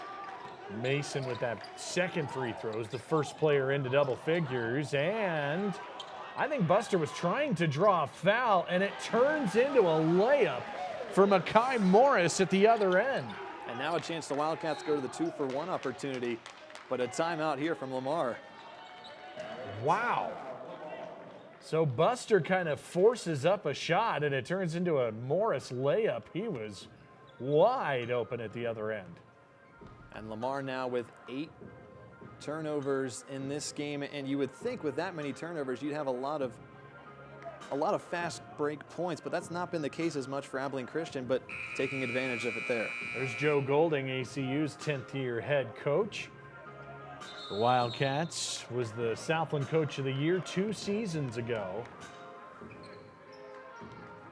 Mason with that second free throw is the first player into double figures, and I think Buster was trying to draw a foul, and it turns into a layup for Makai Morris at the other end. And now a chance the Wildcats go to the 2-for-1 opportunity, but a timeout here from Lamar. Wow. So Buster kind of forces up a shot, and it turns into a Morris layup. He was wide open at the other end. And Lamar now with 8 turnovers in this game, and you would think with that many turnovers you'd have a lot of fast break points, but that's not been the case as much for Abilene Christian, but taking advantage of it there. There's Joe Golding, ACU's 10th year head coach. The Wildcats was the Southland Coach of the Year 2 seasons ago.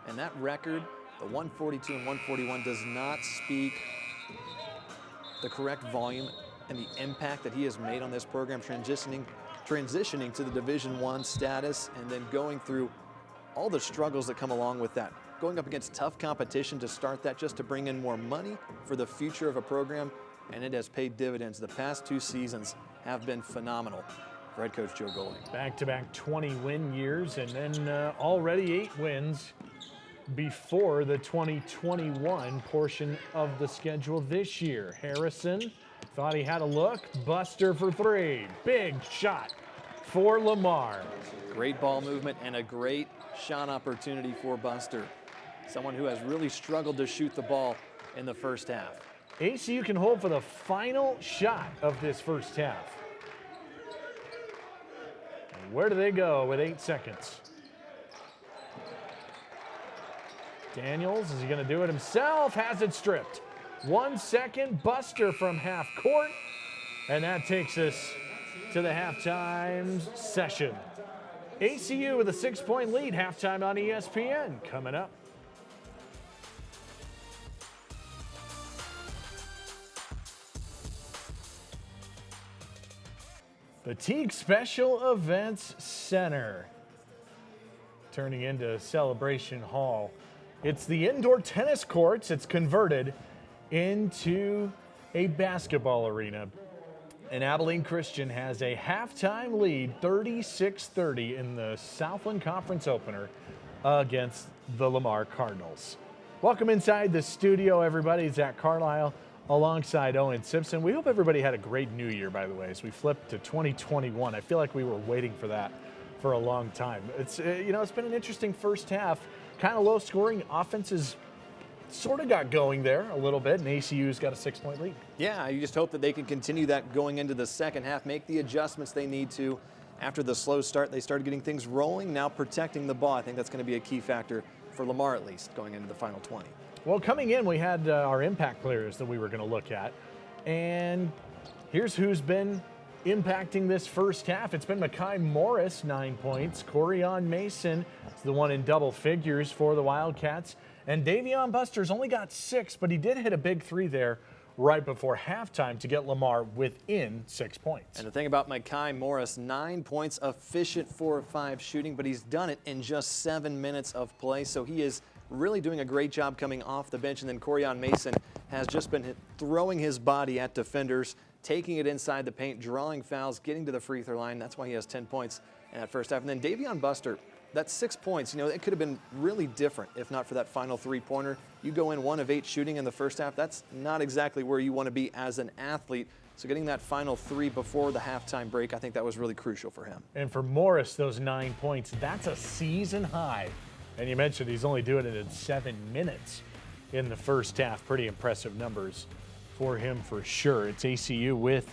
And that record, the 142 and 141, does not speak the correct volume and the impact that he has made on this program, transitioning to the Division I status and then going through all the struggles that come along with that. Going up against tough competition to start that just to bring in more money for the future of a program, and it has paid dividends. The past 2 seasons have been phenomenal for head coach Joe Golding. Back-to-back 20-win years, and then already 8 wins before the 2021 portion of the schedule this year. Harrison thought he had a look. Buster for 3. Big shot for Lamar. Great ball movement and a great shot opportunity for Buster. Someone who has really struggled to shoot the ball in the first half. ACU can hold for the final shot of this first half. And where do they go with 8 seconds? Daniels, is he going to do it himself? Has it stripped. 1 second, Buster from half court. And that takes us to the halftime session. ACU with a 6-point lead, halftime on ESPN coming up. The Teague Special Events Center turning into Celebration Hall. It's the indoor tennis courts. It's converted into a basketball arena. And Abilene Christian has a halftime lead, 36-30 in the Southland Conference opener against the Lamar Cardinals. Welcome inside the studio, everybody. Zach Carlisle alongside Owen Simpson. We hope everybody had a great new year, by the way, as we flip to 2021. I feel like we were waiting for that for a long time. It's it's been an interesting first half. Kind of low scoring. Offenses sort of got going there a little bit, and ACU's got a 6-point lead. Yeah, you just hope that they can continue that going into the second half, make the adjustments they need to. After the slow start, they started getting things rolling, now protecting the ball. I think that's going to be a key factor for Lamar, at least, going into the final 20. Well, coming in, we had our impact players that we were going to look at, and here's who's been impacting this first half. It's been Makai Morris, 9 points. Corian Mason is the one in double figures for the Wildcats. And Davion Buster's only got 6, but he did hit a big 3 there right before halftime to get Lamar within 6 points. And the thing about Makai Morris, 9 points, efficient 4 of 5 shooting, but he's done it in just 7 minutes of play. So he is really doing a great job coming off the bench. And then Corian Mason has just been throwing his body at defenders, taking it inside the paint, drawing fouls, getting to the free throw line. That's why he has 10 points in that first half. And then Davion Buster, that's 6 points. You know, it could have been really different if not for that final three-pointer. You go in 1 of 8 shooting in the first half. That's not exactly where you want to be as an athlete. So getting that final 3 before the halftime break, I think that was really crucial for him. And for Morris, those 9 points, that's a season high. And you mentioned he's only doing it in 7 minutes in the first half. Pretty impressive numbers for him for sure. It's ACU with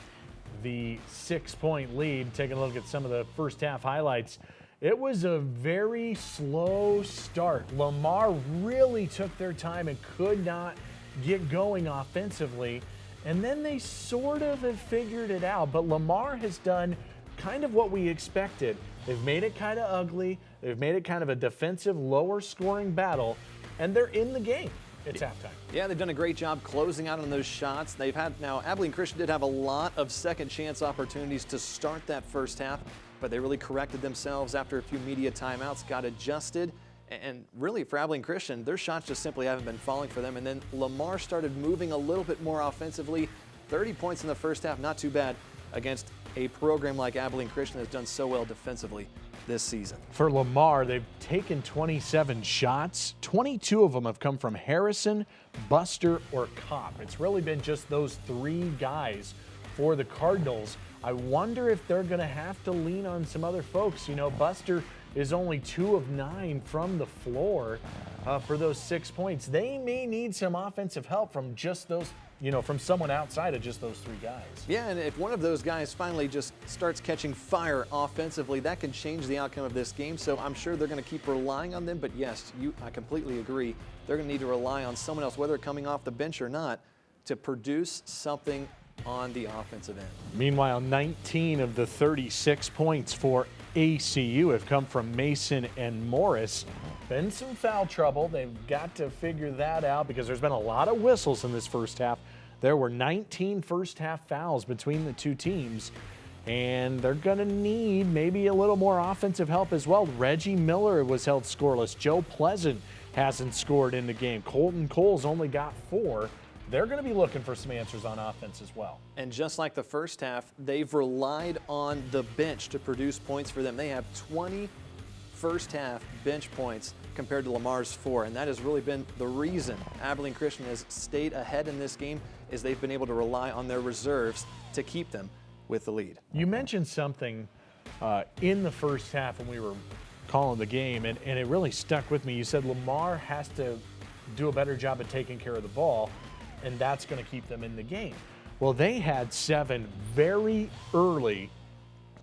the 6-point lead. Taking a look at some of the first half highlights. It was a very slow start. Lamar really took their time and could not get going offensively. And then they sort of have figured it out. But Lamar has done kind of what we expected. They've made it kind of ugly. They've made it kind of a defensive, lower scoring battle. And they're in the game. It's halftime. Yeah, they've done a great job closing out on those shots. They've had, now Abilene Christian did have a lot of second chance opportunities to start that first half, but they really corrected themselves after a few media timeouts, got adjusted. And really for Abilene Christian, their shots just simply haven't been falling for them. And then Lamar started moving a little bit more offensively. 30 points in the first half, not too bad against a program like Abilene Christian that's done so well defensively this season. For Lamar, they've taken 27 shots. 22 of them have come from Harrison, Buster, or Kopp. It's really been just those 3 guys for the Cardinals. I wonder if they're going to have to lean on some other folks. You know, Buster is only 2 of 9 from the floor for those 6 points. They may need some offensive help from just those, you know, from someone outside of just those 3 guys. Yeah, and if one of those guys finally just starts catching fire offensively, that can change the outcome of this game. So I'm sure they're going to keep relying on them. But yes, I completely agree. They're going to need to rely on someone else, whether coming off the bench or not, to produce something on the offensive end. Meanwhile, 19 of the 36 points for ACU have come from Mason and Morris. Been some foul trouble. They've got to figure that out because there's been a lot of whistles in this first half. There were 19 first half fouls between the 2 teams, and they're going to need maybe a little more offensive help as well. Reggie Miller was held scoreless. Joe Pleasant hasn't scored in the game. Colton Cole's only got 4. They're going to be looking for some answers on offense as well. And just like the first half, they've relied on the bench to produce points for them. They have 20 first half bench points compared to Lamar's 4, and that has really been the reason Abilene Christian has stayed ahead in this game, is they've been able to rely on their reserves to keep them with the lead. You mentioned something in the first half when we were calling the game, and it really stuck with me. You said Lamar has to do a better job of taking care of the ball, and that's going to keep them in the game. Well, they had 7 very early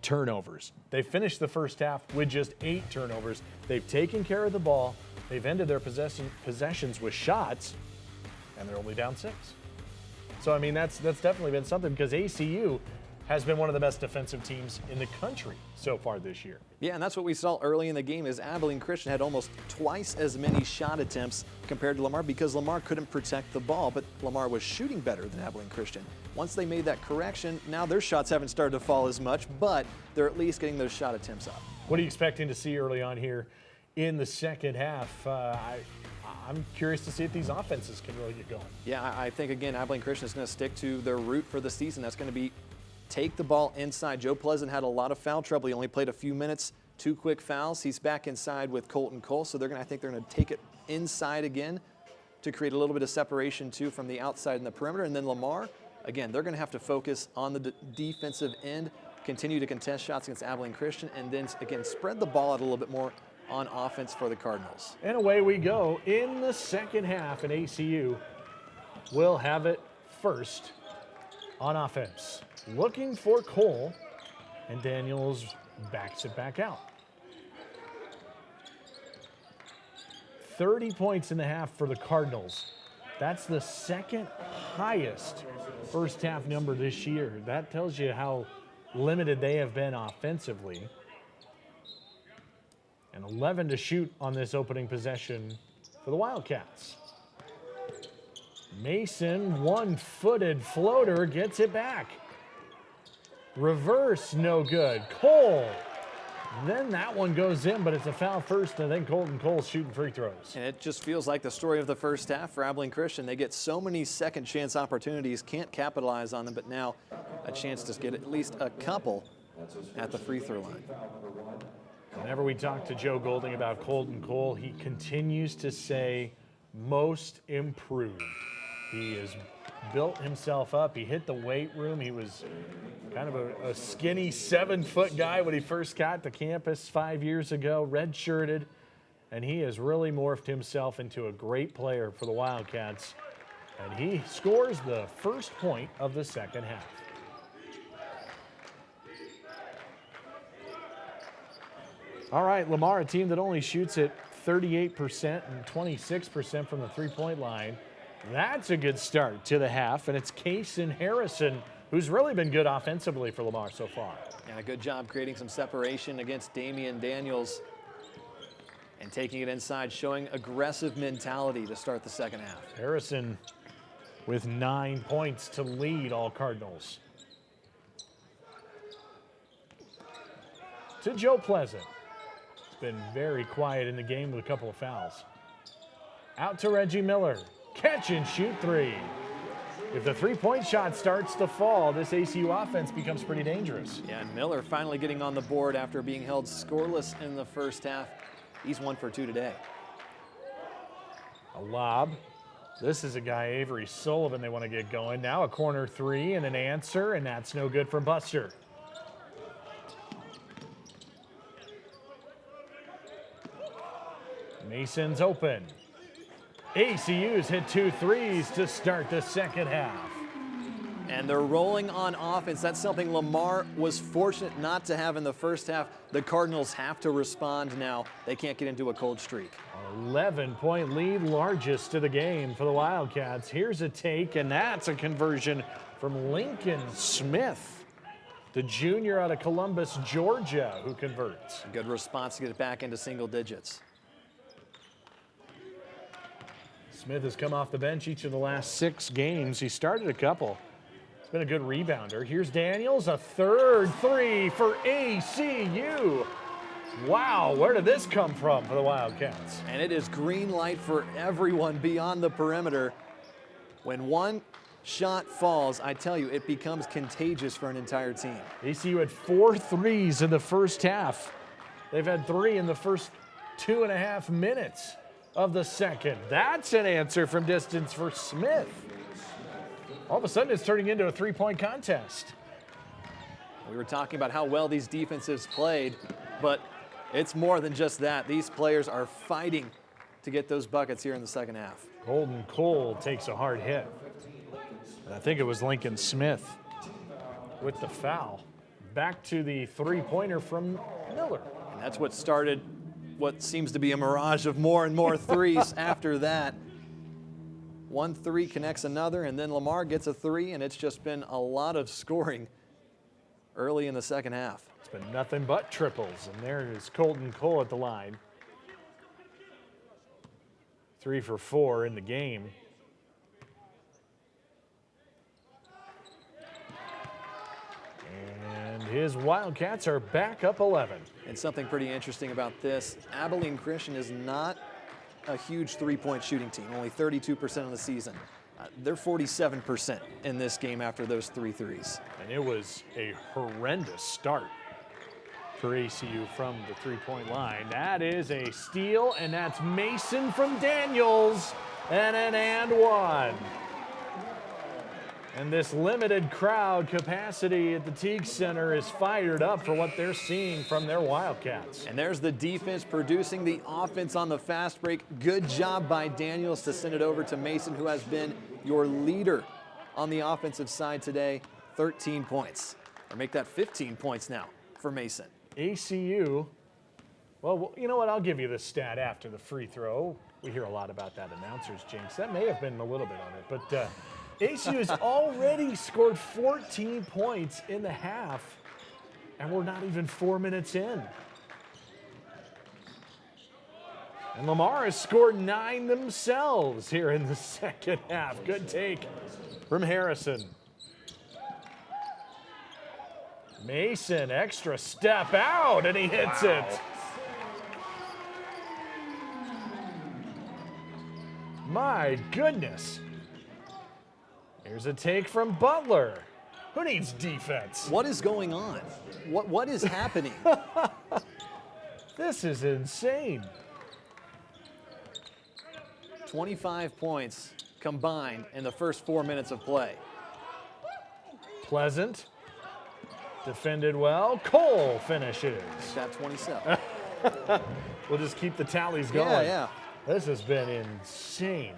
turnovers. They finished the first half with just 8 turnovers. They've taken care of the ball. They've ended their possessions with shots, and they're only down 6. So, I mean, that's definitely been something because ACU has been one of the best defensive teams in the country so far this year. Yeah, and that's what we saw early in the game is Abilene Christian had almost twice as many shot attempts compared to Lamar because Lamar couldn't protect the ball, but Lamar was shooting better than Abilene Christian. Once they made that correction, now their shots haven't started to fall as much, but they're at least getting those shot attempts up. What are you expecting to see early on here in the second half? I'm curious to see if these offenses can really get going. Yeah, I think, again, Abilene Christian is going to stick to their route for the season. That's going to be take the ball inside. Joe Pleasant had a lot of foul trouble. He only played a few minutes, 2 quick fouls. He's back inside with Colton Cole, so I think they're going to take it inside again to create a little bit of separation too from the outside and the perimeter. And then Lamar, again, they're going to have to focus on the defensive end, continue to contest shots against Abilene Christian, and then again spread the ball out a little bit more on offense for the Cardinals. And away we go in the second half, and ACU will have it first on offense. Looking for Cole, and Daniels backs it back out. 30 points in the half for the Cardinals. That's the second highest first half number this year. That tells you how limited they have been offensively. And 11 to shoot on this opening possession for the Wildcats. Mason, one-footed floater, gets it back. Reverse, no good. Cole Then that one goes in, but it's a foul first, and then Colton Cole's shooting free throws. And it just feels like the story of the first half for Abilene Christian. They get so many second chance opportunities, can't capitalize on them, but now a chance to get at least a couple at the free throw line. Whenever we talk to Joe Golding about Colton Cole, he continues to say most improved. He has built himself up. He hit the weight room. He was kind of a skinny 7-foot guy when he first got to campus 5 years ago, redshirted, and he has really morphed himself into a great player for the Wildcats. And he scores the first point of the second half. All right, Lamar, a team that only shoots at 38% and 26% from the three-point line. That's a good start to the half, and it's Kason Harrison, who's really been good offensively for Lamar so far. Yeah, good job creating some separation against Damian Daniels and taking it inside, showing aggressive mentality to start the second half. Harrison with 9 points to lead all Cardinals. To Joe Pleasant. It's been very quiet in the game with a couple of fouls. Out to Reggie Miller. Catch and shoot three. If the three-point shot starts to fall, this ACU offense becomes pretty dangerous. Yeah, and Miller finally getting on the board after being held scoreless in the first half. He's 1 for 2 today. A lob. This is a guy, Avery Sullivan, they want to get going. Now a corner three and an answer, and that's no good from Buster. Mason's open. ACU's hit 2 threes to start the second half. And they're rolling on offense. That's something Lamar was fortunate not to have in the first half. The Cardinals have to respond now. They can't get into a cold streak. 11-point lead, largest to the game for the Wildcats. Here's a take, and that's a conversion from Lincoln Smith, the junior out of Columbus, Georgia, who converts. A good response to get it back into single digits. Smith has come off the bench each of the last 6 games. He started a couple. He's been a good rebounder. Here's Daniels, a third three for ACU. Wow, where did this come from for the Wildcats? And it is green light for everyone beyond the perimeter. When one shot falls, I tell you, it becomes contagious for an entire team. ACU had 4 threes in the first half. They've had 3 in the first 2.5 minutes of the second. That's an answer from distance for Smith. All of a sudden, it's turning into a 3-point contest. We were talking about how well these defenses played, but it's more than just that. These players are fighting to get those buckets here in the second half. Colton Cole takes a hard hit. And I think it was Lincoln Smith with the foul. Back to the three-pointer from Miller. And that's what started what seems to be a mirage of more and more threes after that. 1 3 connects another, and then Lamar gets a 3, and it's just been a lot of scoring early in the second half. It's been nothing but triples, and there is Colton Cole at the line. 3 for 4 in the game. And his Wildcats are back up 11. And something pretty interesting about this, Abilene Christian is not a huge three-point shooting team, only 32% of the season. They're 47% in this game after those 3 threes. And it was a horrendous start for ACU from the three-point line. That is a steal, and that's Mason from Daniels, and an and one. And this limited crowd capacity at the Teague Center is fired up for what they're seeing from their Wildcats. And there's the defense producing the offense on the fast break. Good job by Daniels to send it over to Mason, who has been your leader on the offensive side today. 13 points. Or make that 15 points now for Mason. ACU, well, you know what? I'll give you the stat after the free throw. We hear a lot about that announcer's jinx. That may have been a little bit on it, but ACU has already scored 14 points in the half, and we're not even 4 minutes in. And Lamar has scored 9 themselves here in the second half. Good take from Harrison. Mason, extra step out, and he hits it. My goodness. Here's a take from Butler. Who needs defense? What is going on? What is happening? This is insane. 25 points combined in the first 4 minutes of play. Pleasant. Defended well. Cole finishes. Shot 27. We'll just keep the tallies going. Yeah. This has been insane.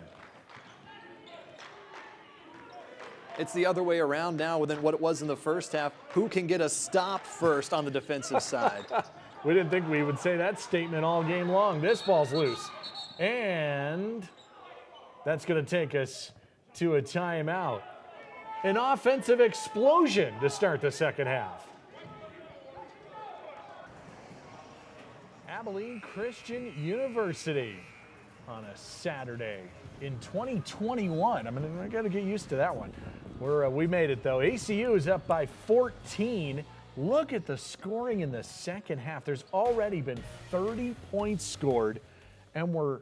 It's the other way around now than what it was in the first half. Who can get a stop first on the defensive side? We didn't think we would say that statement all game long. This ball's loose. And that's going to take us to a timeout. An offensive explosion to start the second half. Abilene Christian University on a Saturday in 2021. I got to get used to that one. We made it though. ACU is up by 14. Look at the scoring in the second half. There's already been 30 points scored, and we're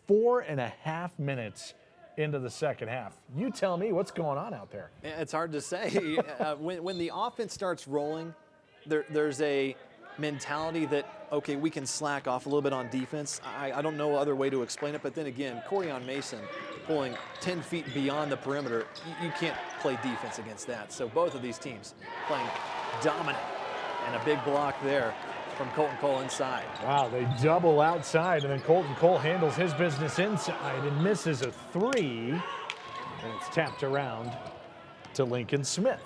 4.5 minutes into the second half. You tell me what's going on out there. It's hard to say. When the offense starts rolling, there's a mentality that, okay, we can slack off a little bit on defense. I don't know other way to explain it, but then again, Corian Mason pulling 10 feet beyond the perimeter, you can't play defense against that. So both of these teams playing dominant, and a big block there from Colton Cole inside. Wow, they double outside, and then Colton Cole handles his business inside and misses a three, and it's tapped around to Lincoln Smith.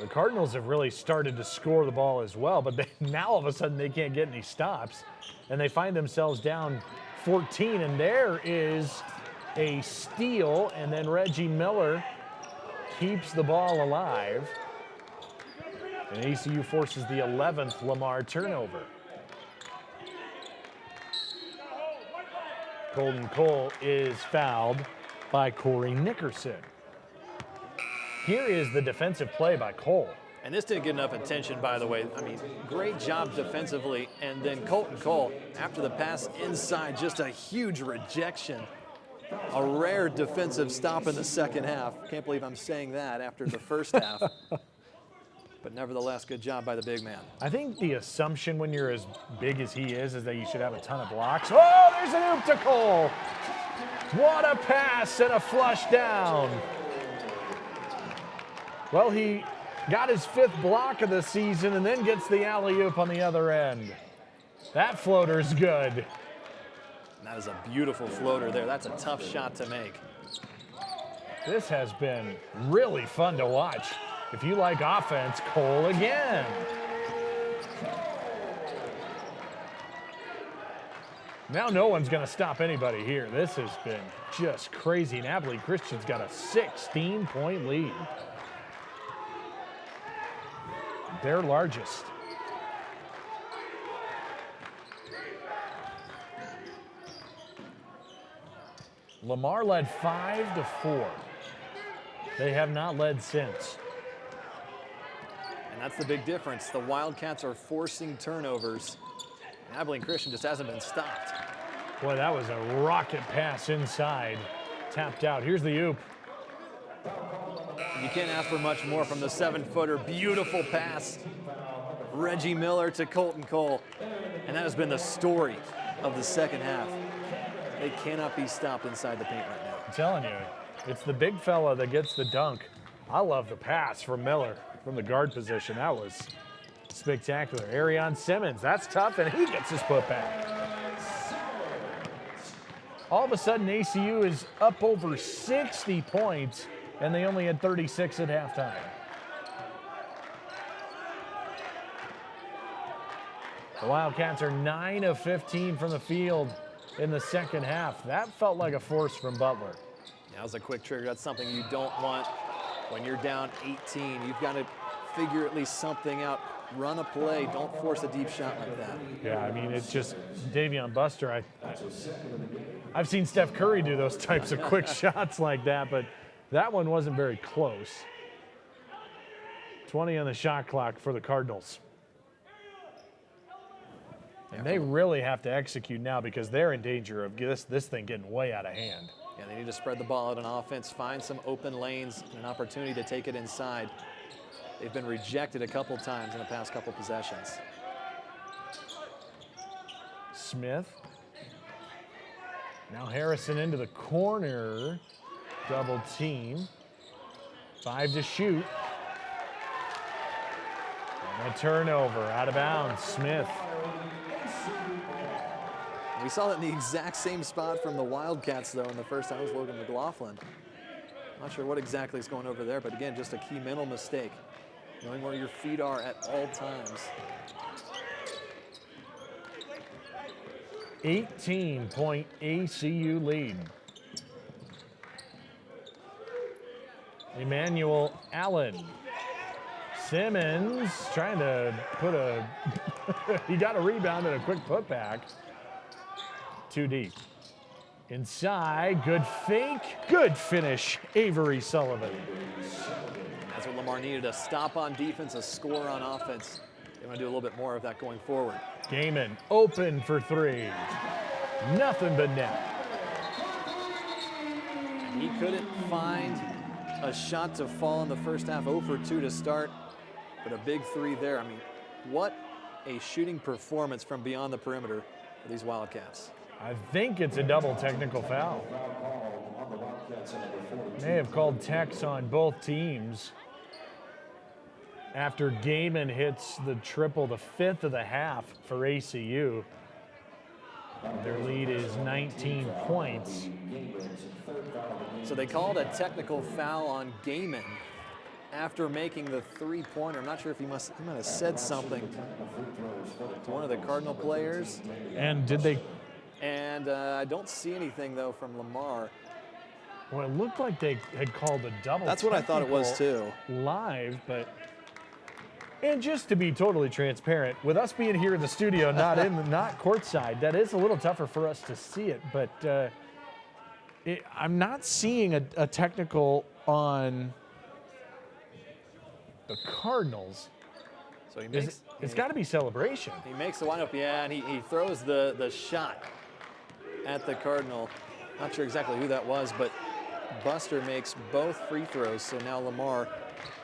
The Cardinals have really started to score the ball as well, but now all of a sudden they can't get any stops, and they find themselves down 14, and there is a steal, and then Reggie Miller keeps the ball alive, and ACU forces the 11th Lamar turnover. Colton Cole is fouled by Corey Nickerson. Here is the defensive play by Cole. And this didn't get enough attention, by the way. I mean, great job defensively. And then Colton Cole, after the pass inside, just a huge rejection. A rare defensive stop in the second half. Can't believe I'm saying that after the first half. But nevertheless, good job by the big man. I think the assumption when you're as big as he is that you should have a ton of blocks. Oh, there's an oop to Cole. What a pass and a flush down. Well, he got his 5th block of the season and then gets the alley-oop on the other end. That floater's good. That is a beautiful floater there. That's a tough shot to make. This has been really fun to watch. If you like offense, Cole again. Now no one's going to stop anybody here. This has been just crazy. And Abilene Christian's got a 16-point lead. Their largest. Lamar led 5-4. They have not led since. And that's the big difference. The Wildcats are forcing turnovers. And Abilene Christian just hasn't been stopped. Boy, that was a rocket pass inside. Tapped out. Here's the oop. You can't ask for much more from the 7-footer. Beautiful pass. Reggie Miller to Colton Cole. And that has been the story of the second half. They cannot be stopped inside the paint right now. I'm telling you, it's the big fella that gets the dunk. I love the pass from Miller from the guard position. That was spectacular. Arion Simmons, that's tough, and he gets his putback. All of a sudden, ACU is up over 60 points, and they only had 36 at halftime. The Wildcats are 9 of 15 from the field in the second half. That felt like a force from Butler. That was a quick trigger. That's something you don't want when you're down 18. You've got to figure at least something out. Run a play. Don't force a deep shot like that. Yeah, I mean, it's just Davion Buster. I've seen Steph Curry do those types of quick shots like that, but that one wasn't very close. 20 on the shot clock for the Cardinals. And they really have to execute now because they're in danger of this thing getting way out of hand. Yeah, they need to spread the ball out on offense, find some open lanes, and an opportunity to take it inside. They've been rejected a couple times in the past couple possessions. Smith. Now Harrison into the corner. Double team. 5 to shoot. And a turnover out of bounds. Smith. We saw that in the exact same spot from the Wildcats, though, in the first time. It was Logan McLaughlin. Not sure what exactly is going over there, but again, just a key mental mistake. Knowing where your feet are at all times. 18-point ACU lead. Emmanuel Allen. Simmons trying to put a, he got a rebound and a quick putback. Too deep. Inside, good fake, good finish, Avery Sullivan. That's what Lamar needed, a stop on defense, a score on offense. They want to do a little bit more of that going forward. Gaiman open for 3. Nothing but net. He couldn't find a shot to fall in the first half, 0 for 2 to start, but a big 3 there. I mean, what a shooting performance from beyond the perimeter for these Wildcats. I think it's a double technical foul. May have called techs on both teams after Gaiman hits the triple, the 5th of the half for ACU. Their lead is 19 points. So they called a technical foul on Gaiman after making the 3-pointer. I'm not sure if he might have said something to one of the Cardinal players. And did they? And I don't see anything, though, from Lamar. Well, it looked like they had called a double. That's what I thought it was, too. Live, but. And just to be totally transparent, with us being here in the studio, not courtside, that is a little tougher for us to see it. But I'm not seeing a technical on the Cardinals. So he makes. It's got to be celebration. He makes the windup, yeah, and he throws the shot at the Cardinal. Not sure exactly who that was, but Buster makes both free throws. So now Lamar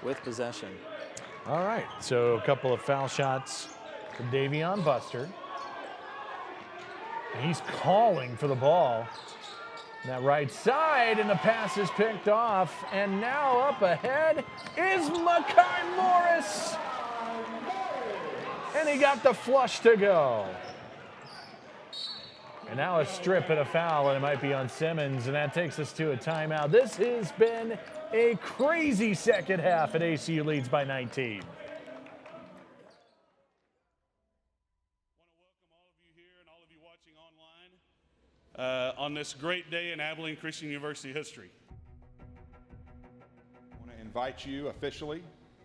with possession. All right, so a couple of foul shots for Davion Buster. And he's calling for the ball. That right side, and the pass is picked off. And now up ahead is Makai Morris. And he got the flush to go. And now a strip and a foul, and it might be on Simmons, and that takes us to a timeout. This has been a crazy second half, and ACU leads by 19. On this great day in Abilene Christian University history. I want to invite you officially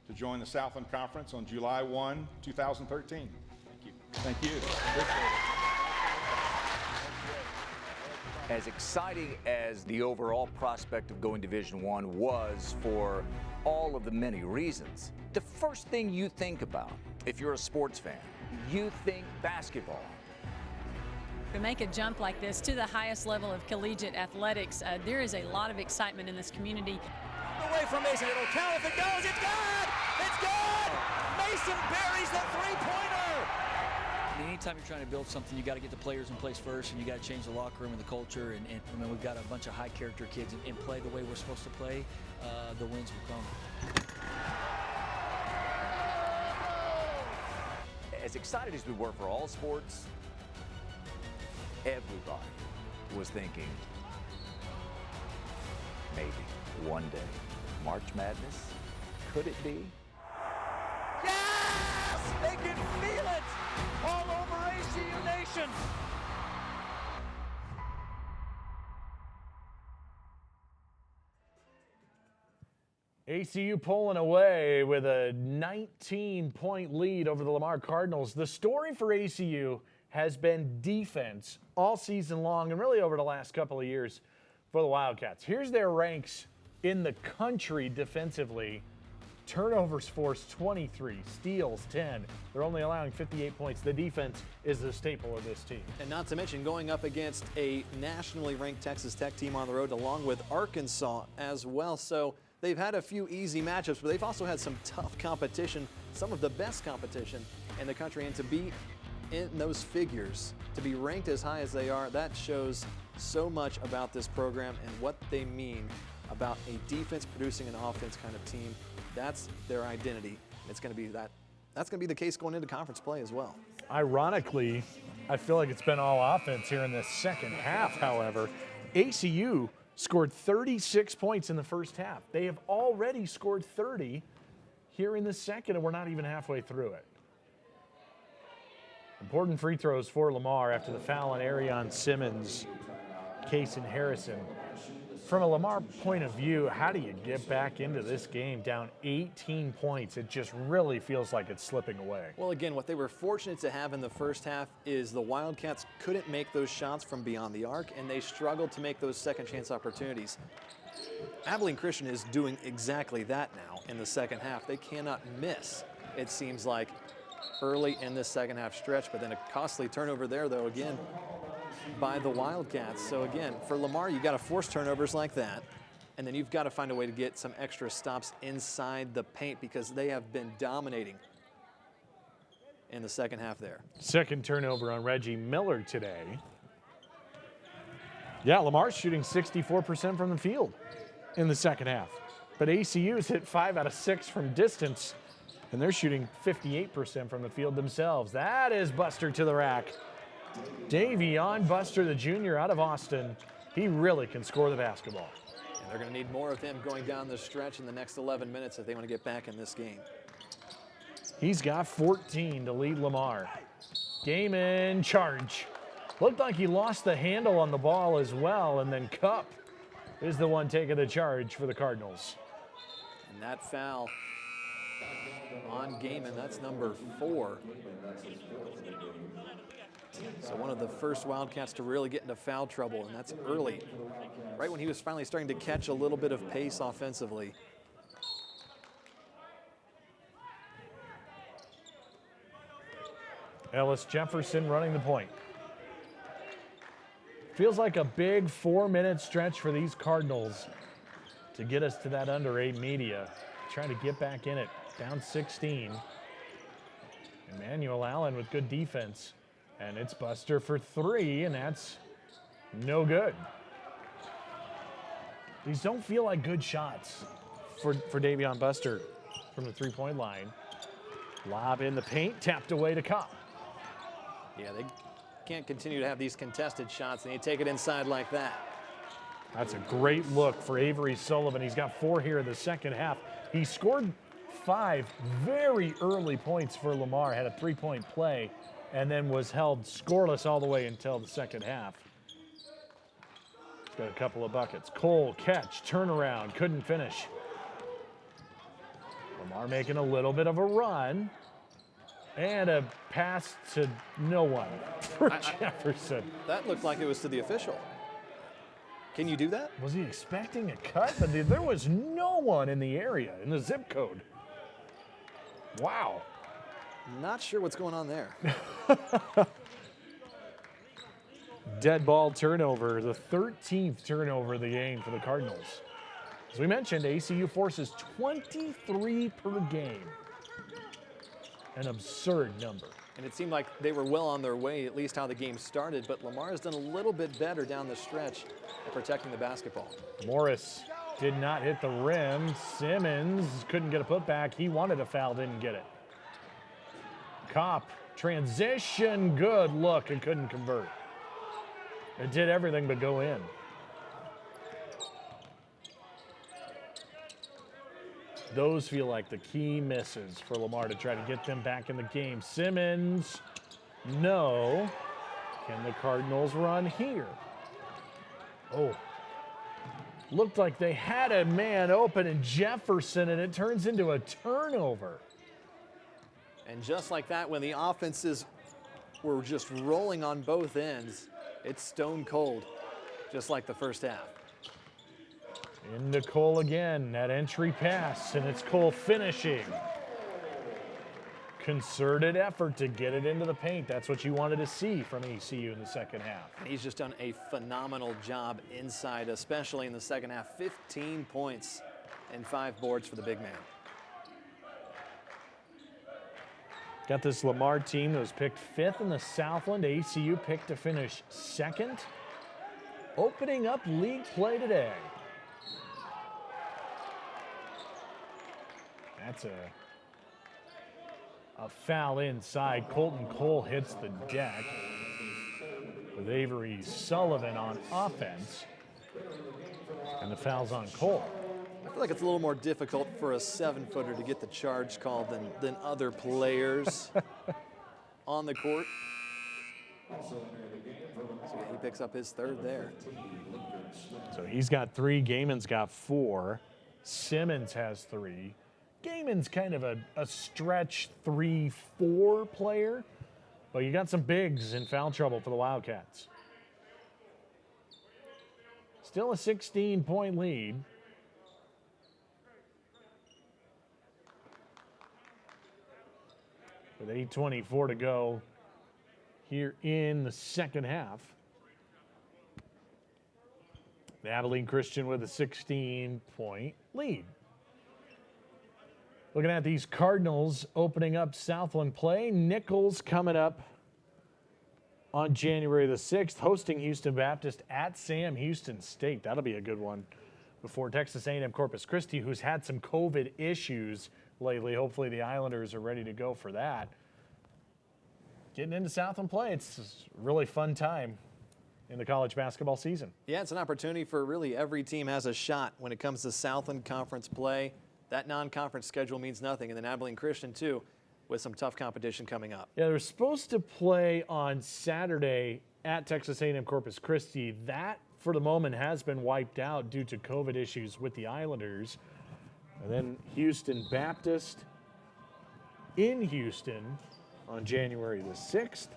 to join the Southland Conference on July 1, 2013. Thank you. Thank you. As exciting as the overall prospect of going Division I was for all of the many reasons, the first thing you think about if you're a sports fan, you think basketball. To make a jump like this to the highest level of collegiate athletics, there is a lot of excitement in this community. Away from Mason, it'll count if it goes, it's good! It's good! Mason buries the three-pointer! Anytime you're trying to build something, you got to get the players in place first, and you got to change the locker room and the culture. And I mean, we've got a bunch of high-character kids and play the way we're supposed to play. The wins will come. As excited as we were for all sports, everybody was thinking, maybe one day, March Madness, could it be? Yes! They can feel it all over ACU Nation. ACU pulling away with a 19-point lead over the Lamar Cardinals. The story for ACU has been defense all season long and really over the last couple of years for the Wildcats. Here's their ranks in the country defensively. Turnovers forced 23, steals 10. They're only allowing 58 points. The defense is the staple of this team. And not to mention going up against a nationally ranked Texas Tech team on the road along with Arkansas as well. So they've had a few easy matchups, but they've also had some tough competition, some of the best competition in the country. And to be in those figures, to be ranked as high as they are, that shows so much about this program and what they mean about a defense producing an offense kind of team. That's their identity. It's going to be that's going to be the case going into conference play as well. Ironically, I feel like it's been all offense here in the second half, however. ACU scored 36 points in the first half. They have already scored 30 here in the second, and we're not even halfway through it. Important free throws for Lamar after the foul on Arion Simmons, Kaysen Harrison. From a Lamar point of view, how do you get back into this game down 18 points? It just really feels like it's slipping away. Well, again, what they were fortunate to have in the first half is the Wildcats couldn't make those shots from beyond the arc, and they struggled to make those second chance opportunities. Abilene Christian is doing exactly that now in the second half. They cannot miss, it seems like, early in this second half stretch, but then a costly turnover there, though, again, by the Wildcats. So again, for Lamar, you got to force turnovers like that, and then you've got to find a way to get some extra stops inside the paint because they have been dominating in the second half there. Second turnover on Reggie Miller today. Yeah, Lamar's shooting 64% from the field in the second half, but ACU's hit 5 out of 6 from distance, and they're shooting 58% from the field themselves. That is Buster to the rack. Davion Buster, the junior out of Austin. He really can score the basketball. And they're going to need more of him going down the stretch in the next 11 minutes if they want to get back in this game. He's got 14 to lead Lamar. Game in charge. Looked like he lost the handle on the ball as well, and then Cup is the one taking the charge for the Cardinals. And that foul on Gaiman, that's number 4. So one of the first Wildcats to really get into foul trouble, and that's early, right when he was finally starting to catch a little bit of pace offensively. Ellis Jefferson running the point. Feels like a big 4-minute stretch for these Cardinals to get us to that under 8 media. Trying to get back in it, down 16. Emmanuel Allen with good defense. And it's Buster for 3, and that's no good. These don't feel like good shots for Davion Buster from the three-point line. Lob in the paint, tapped away to Kopp. Yeah, they can't continue to have these contested shots, and you take it inside like that. That's a great look for Avery Sullivan. He's got 4 here in the second half. He scored 5 very early points for Lamar, had a 3-point play, and then was held scoreless all the way until the second half. He's got a couple of buckets. Cole, catch, turnaround, couldn't finish. Lamar making a little bit of a run. And a pass to no one for Jefferson. That looked like it was to the official. Can you do that? Was he expecting a cut? But there was no one in the area, in the zip code. Wow. Not sure what's going on there. Dead ball turnover, the 13th turnover of the game for the Cardinals. As we mentioned, ACU forces 23 per game. An absurd number. And it seemed like they were well on their way, at least how the game started, but Lamar has done a little bit better down the stretch at protecting the basketball. Morris did not hit the rim. Simmons couldn't get a putback. He wanted a foul, didn't get it. Kopp, transition, good look, and couldn't convert. It did everything but go in. Those feel like the key misses for Lamar to try to get them back in the game. Simmons, no. Can the Cardinals run here? Oh. Looked like they had a man open in Jefferson, and it turns into a turnover. And just like that, when the offense is were just rolling on both ends. It's stone cold, just like the first half. Into Cole again, that entry pass, and it's Cole finishing. Concerted effort to get it into the paint. That's what you wanted to see from ACU in the second half. He's just done a phenomenal job inside, especially in the second half. 15 points and 5 boards for the big man. Got this Lamar team that was picked 5th in the Southland. ACU picked to finish 2nd. Opening up league play today. That's a foul inside. Colton Cole hits the deck with Avery Sullivan on offense. And the foul's on Cole. I feel like it's a little more difficult for a 7-footer to get the charge called than other players on the court. So he picks up his 3rd there. So he's got 3, Gaiman's got 4, Simmons has 3. Gaiman's kind of a stretch 3-4 player, but you got some bigs in foul trouble for the Wildcats. Still a 16-point lead. With 8:24 to go here in the second half. The Abilene Christian with a 16-point lead. Looking at these Cardinals opening up Southland play. Nichols coming up on January the 6th, hosting Houston Baptist at Sam Houston State. That'll be a good one before Texas A&M Corpus Christi, who's had some COVID issues lately. Hopefully the Islanders are ready to go for that. Getting into Southland play, it's a really fun time in the college basketball season. Yeah, it's an opportunity for really every team has a shot when it comes to Southland Conference play. That non-conference schedule means nothing, and then Abilene Christian too, with some tough competition coming up. Yeah, they're supposed to play on Saturday at Texas A&M Corpus Christi. That, for the moment, has been wiped out due to COVID issues with the Islanders. And then Houston Baptist in Houston on January the 6th.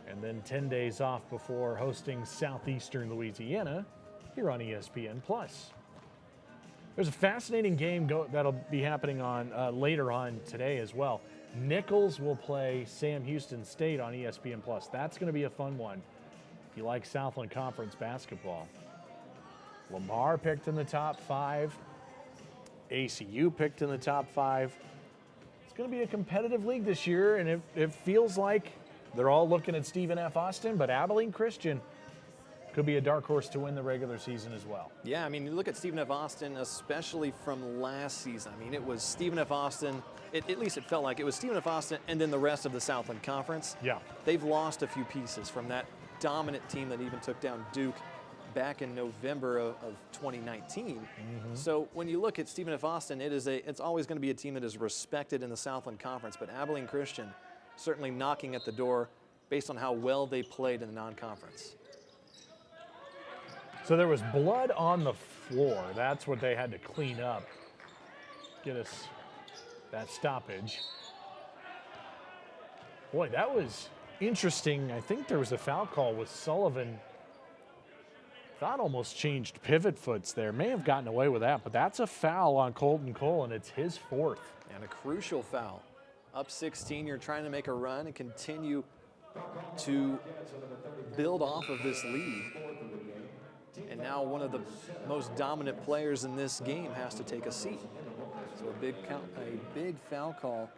And then 10 days off before hosting Southeastern Louisiana here on ESPN+. There's a fascinating game that'll be happening on later on today as well. Nichols will play Sam Houston State on ESPN+. That's going to be a fun one if you like Southland Conference basketball. Lamar picked in the top 5. ACU picked in the top 5. It's going to be a competitive league this year, and it feels like they're all looking at Stephen F. Austin, but Abilene Christian could be a dark horse to win the regular season as well. Yeah, I mean, you look at Stephen F. Austin, especially from last season. I mean, it was Stephen F. Austin, at least it felt like it was Stephen F. Austin and then the rest of the Southland Conference. Yeah. They've lost a few pieces from that dominant team that even took down Duke back in November of 2019. Mm-hmm. So when you look at Stephen F. Austin, it's always going to be a team that is respected in the Southland Conference, but Abilene Christian certainly knocking at the door based on how well they played in the non-conference. So there was blood on the floor. That's what they had to clean up. Get us that stoppage. Boy, that was interesting. I think there was a foul call with Sullivan. That almost changed pivot foots there. May have gotten away with that, but that's a foul on Colton Cole, and it's his 4th. And a crucial foul. Up 16, you're trying to make a run and continue to build off of this lead. And now one of the most dominant players in this game has to take a seat. So a big foul call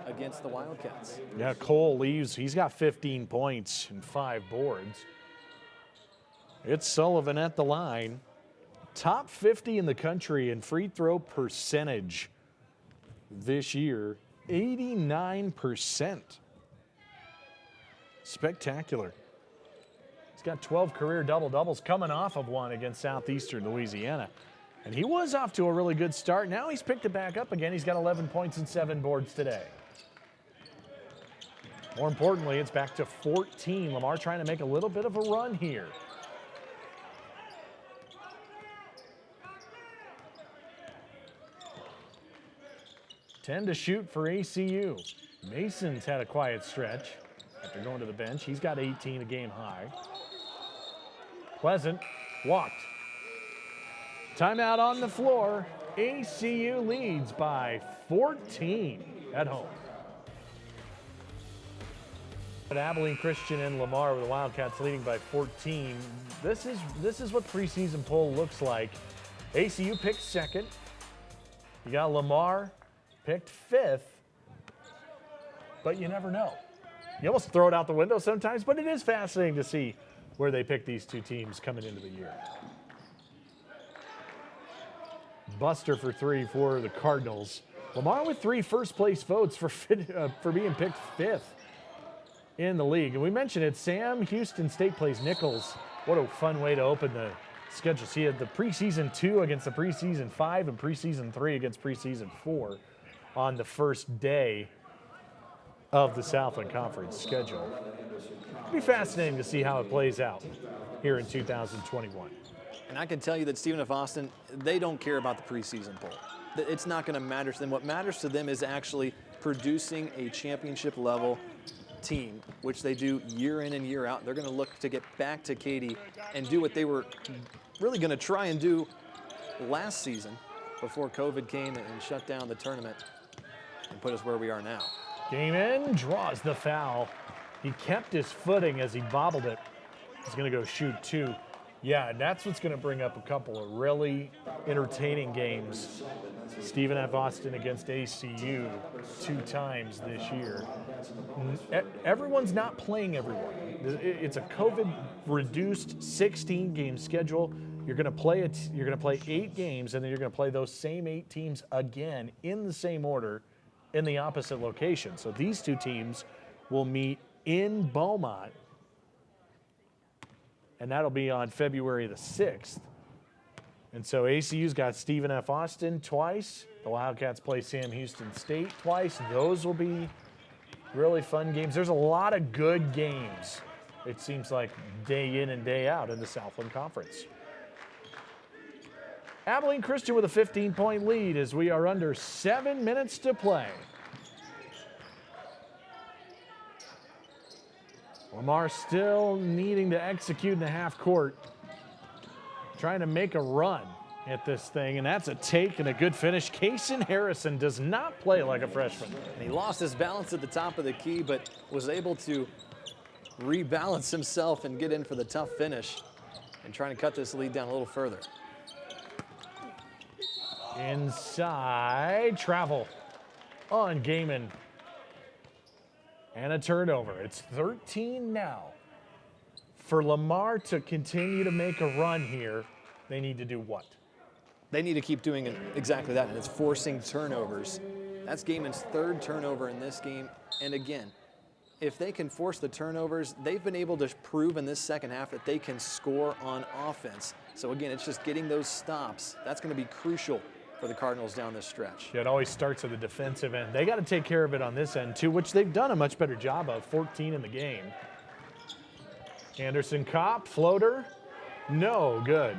against the Wildcats. Yeah, Cole leaves. He's got 15 points and 5 boards. It's Sullivan at the line. Top 50 in the country in free throw percentage this year, 89%. Spectacular. He's got 12 career double-doubles coming off of one against Southeastern Louisiana. And he was off to a really good start. Now he's picked it back up again. He's got 11 points and 7 boards today. More importantly, it's back to 14. Lamar trying to make a little bit of a run here. $10 to shoot for ACU. Mason's had a quiet stretch after going to the bench. He's got 18, a game high. Pleasant walked. Timeout on the floor. ACU leads by 14 at home. But Abilene Christian and Lamar with the Wildcats leading by 14. This is what the preseason poll looks like. ACU picked second. You got Lamar picked fifth. But you never know. You almost throw it out the window sometimes, but it is fascinating to see where they pick these two teams coming into the year. Buster for three for the Cardinals. Lamar with 3 first-place votes for being picked fifth in the league. And we mentioned it, Sam Houston State plays Nichols. What a fun way to open the schedule. So he had the preseason 2 against the preseason 5 and preseason 3 against preseason 4 on the first day of the Southland Conference schedule. It'll be fascinating to see how it plays out here in 2021. And I can tell you that Stephen F. Austin, they don't care about the preseason poll. It's not going to matter to them. What matters to them is actually producing a championship level team, which they do year in and year out. They're going to look to get back to Katy and do what they were really going to try and do last season before COVID came and shut down the tournament and put us where we are now. Game in, draws the foul. He kept his footing as he bobbled it. He's going to go shoot 2. Yeah, and that's what's going to bring up a couple of really entertaining games. Stephen F. Austin against ACU 2 times this year. Everyone's not playing everyone. It's a COVID-reduced 16-game schedule. You're going to play 8 games, and then you're going to play those same 8 teams again in the same order in the opposite location. So these two teams will meet in Beaumont, and that'll be on February the 6th. And so ACU's got Stephen F. Austin twice. The Wildcats play Sam Houston State twice. Those will be really fun games. There's a lot of good games, it seems like, day in and day out in the Southland Conference. Abilene Christian with a 15-point lead as we are under 7 minutes to play. Lamar still needing to execute in the half court. Trying to make a run at this thing, and that's a take and a good finish. Kaysen Harrison does not play like a freshman. And he lost his balance at the top of the key, but was able to rebalance himself and get in for the tough finish and trying to cut this lead down a little further. Inside, travel on Gaiman. And a turnover. It's 13 now. For Lamar to continue to make a run here, they need to do what? They need to keep doing exactly that, and it's forcing turnovers. That's Gaiman's 3rd turnover in this game. And again, if they can force the turnovers, they've been able to prove in this second half that they can score on offense. So again, it's just getting those stops. That's going to be crucial for the Cardinals down this stretch. Yeah, it always starts at the defensive end. They got to take care of it on this end too, which they've done a much better job of. 14 in the game. Anderson Kopp, floater, no good.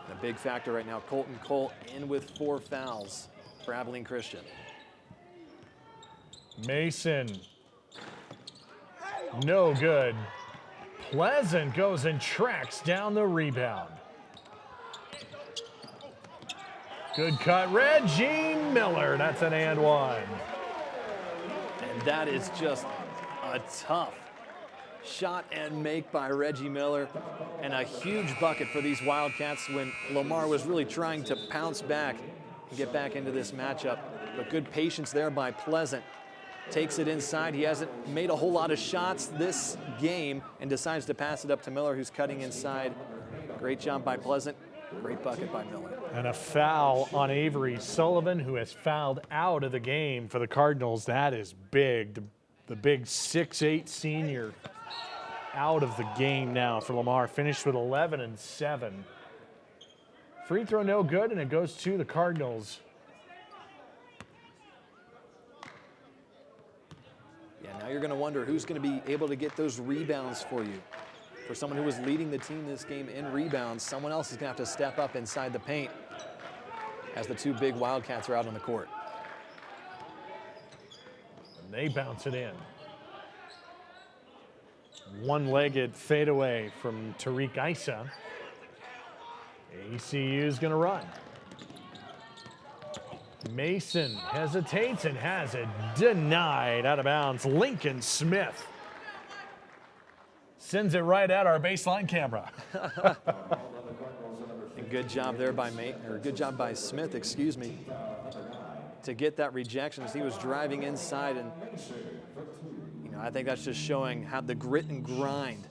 The big factor right now, Colton Cole in with 4 fouls for Abilene Christian. Mason, no good. Pleasant goes and tracks down the rebound. Good cut, Reggie Miller. That's an and one. And that is just a tough shot and make by Reggie Miller, and a huge bucket for these Wildcats when Lamar was really trying to pounce back and get back into this matchup. But good patience there by Pleasant. Takes it inside. He hasn't made a whole lot of shots this game and decides to pass it up to Miller, who's cutting inside. Great job by Pleasant. Great bucket by Miller. And a foul on Avery Sullivan, who has fouled out of the game for the Cardinals. That is big. The big 6'8" senior out of the game now for Lamar. Finished with 11 and 7. Free throw no good, and it goes to the Cardinals. Yeah, now you're going to wonder who's going to be able to get those rebounds for you. For someone who was leading the team this game in rebounds, someone else is going to have to step up inside the paint as the 2 big Wildcats are out on the court. They bounce it in. One-legged fadeaway from Tariq Issa. ACU is going to run. Mason hesitates and has it denied out of bounds. Lincoln Smith sends it right at our baseline camera. And good job there by good job by Smith, excuse me, to get that rejection as he was driving inside. And I think that's just showing how the grit and grind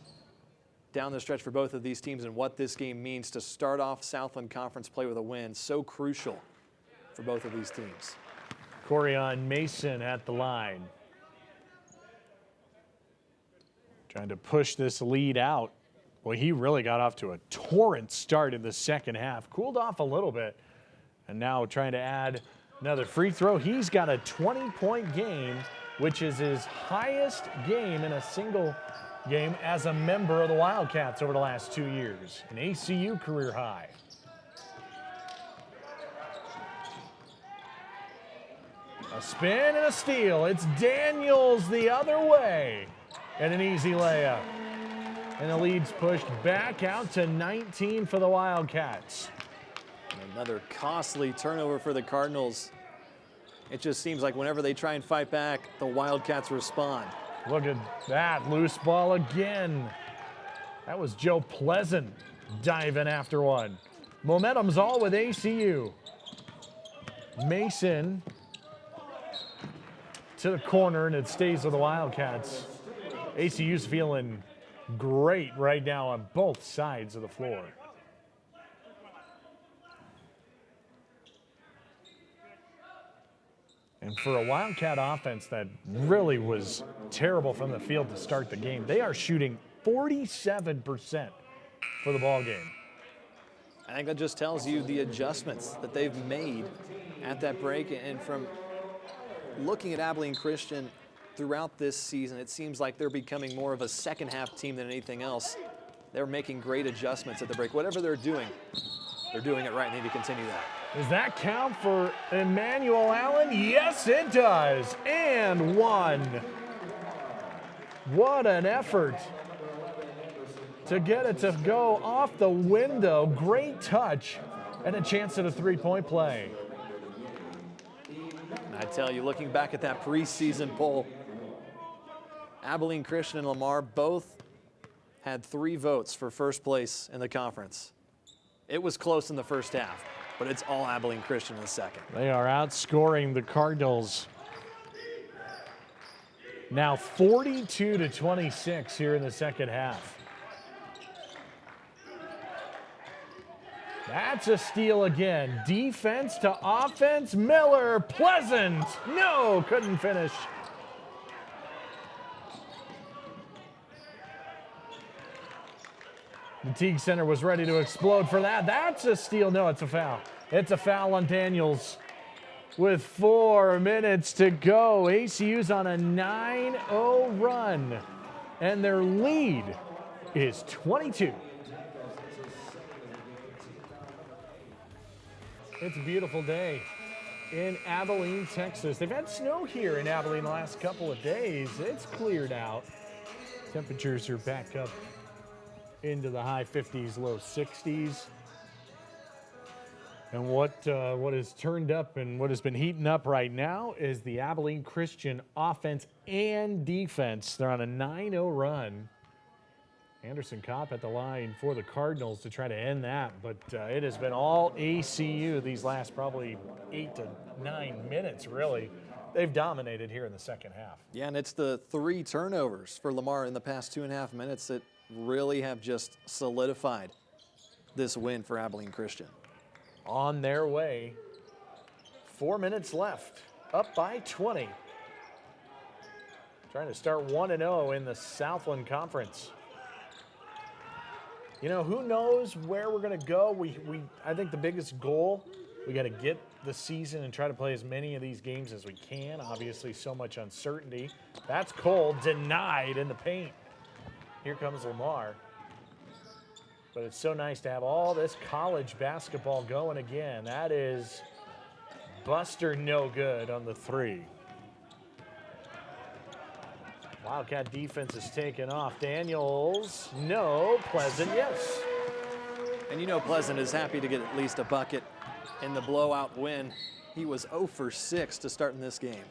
down the stretch for both of these teams and what this game means to start off Southland Conference play with a win. So crucial for both of these teams. Corian Mason at the line. Trying to push this lead out. Well, he really got off to a torrent start in the second half. Cooled off a little bit. And now trying to add another free throw. He's got a 20-point game, which is his highest game in a single game as a member of the Wildcats over the last 2 years. An ACU career high. A spin and a steal. It's Daniels the other way. And an easy layup. And the lead's pushed back out to 19 for the Wildcats. Another costly turnover for the Cardinals. It just seems like whenever they try and fight back, the Wildcats respond. Look at that, loose ball again. That was Joe Pleasant diving after one. Momentum's all with ACU. Mason to the corner, and it stays with the Wildcats. ACU's feeling great right now on both sides of the floor. And for a Wildcat offense that really was terrible from the field to start the game, they are shooting 47% for the ball game. I think that just tells you the adjustments that they've made at that break. And from looking at Abilene Christian throughout this season, it seems like they're becoming more of a second half team than anything else. They're making great adjustments at the break. Whatever they're doing it right. They need to continue that. Does that count for Emmanuel Allen? Yes, it does. And one. What an effort to get it to go off the window. Great touch and a chance at a three-point play. I tell you, looking back at that preseason poll, Abilene Christian and Lamar both had 3 votes for first place in the conference. It was close in the first half, but it's all Abilene Christian in the second. They are outscoring the Cardinals. Now 42-26 here in the second half. That's a steal again. Defense to offense. Miller, Pleasant. No, couldn't finish. The Teague Center was ready to explode for that. That's a steal. No, it's a foul. It's a foul on Daniels with 4 minutes to go. ACU's on a 9-0 run, and their lead is 22. It's a beautiful day in Abilene, Texas. They've had snow here in Abilene the last couple of days. It's cleared out. Temperatures are back up into the high 50s, low 60s. And what is turned up and what has been heating up right now is the Abilene Christian offense and defense. They're on a 9-0 run. Anderson Kopp at the line for the Cardinals to try to end that, but it has been all ACU these last probably 8 to 9 minutes, really. They've dominated here in the second half. Yeah, and it's the 3 turnovers for Lamar in the past 2.5 minutes that really have just solidified this win for Abilene Christian. On their way, 4 minutes left, up by 20. Trying to start 1-0 in the Southland Conference. You know, who knows where we're going to go? I think the biggest goal, we got to get the season and try to play as many of these games as we can. Obviously, so much uncertainty. That's Cole denied in the paint. Here comes Lamar. But it's so nice to have all this college basketball going again. That is Buster no good on the 3. Wildcat defense is taken off. Daniels, no. Pleasant, yes. And you know Pleasant is happy to get at least a bucket in the blowout win. He was 0 for 6 to start in this game.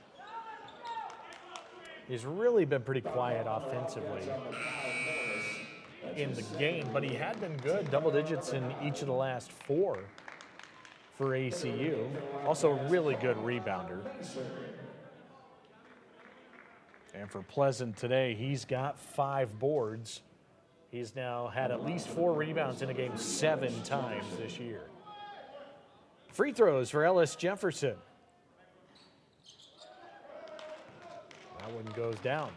He's really been pretty quiet offensively in the game, but he had been good, double digits in each of the last 4 for ACU. Also a really good rebounder. And for Pleasant today, he's got 5 boards. He's now had at least 4 rebounds in a game 7 times this year. Free throws for Ellis Jefferson. That one goes down.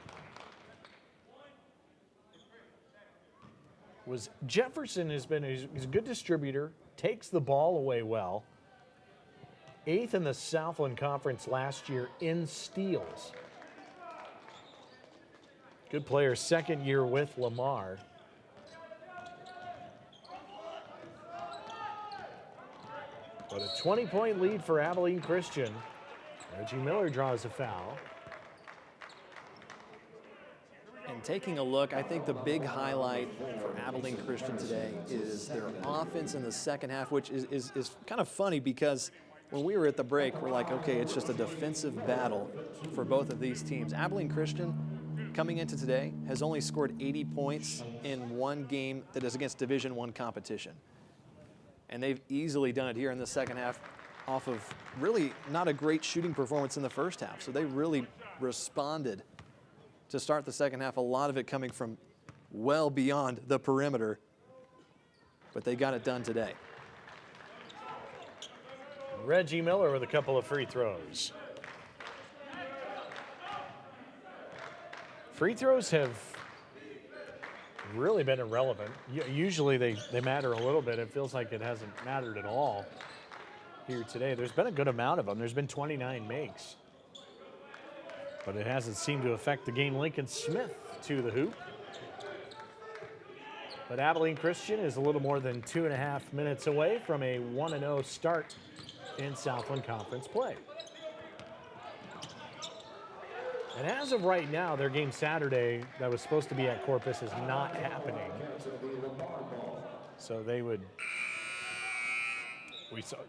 Jefferson has been, he's a good distributor, takes the ball away well. 8th in the Southland Conference last year in steals. Good player, 2nd year with Lamar. But a 20-point lead for Abilene Christian. Reggie Miller draws a foul. And taking a look, I think the big highlight for Abilene Christian today is their offense in the second half, which is kind of funny because when we were at the break, we're like, okay, it's just a defensive battle for both of these teams. Abilene Christian, coming into today, has only scored 80 points in one game that is against Division I competition. And they've easily done it here in the second half off of really not a great shooting performance in the first half. So they really responded to start the second half, a lot of it coming from well beyond the perimeter. But they got it done today. Reggie Miller with a couple of free throws. Free throws have really been irrelevant. Usually they matter a little bit. It feels like it hasn't mattered at all here today. There's been a good amount of them. There's been 29 makes. But it hasn't seemed to affect the game. Lincoln Smith to the hoop. But Abilene Christian is a little more than 2.5 minutes away from a 1-0 start in Southland Conference play. And as of right now, their game Saturday that was supposed to be at Corpus is not happening. So they would,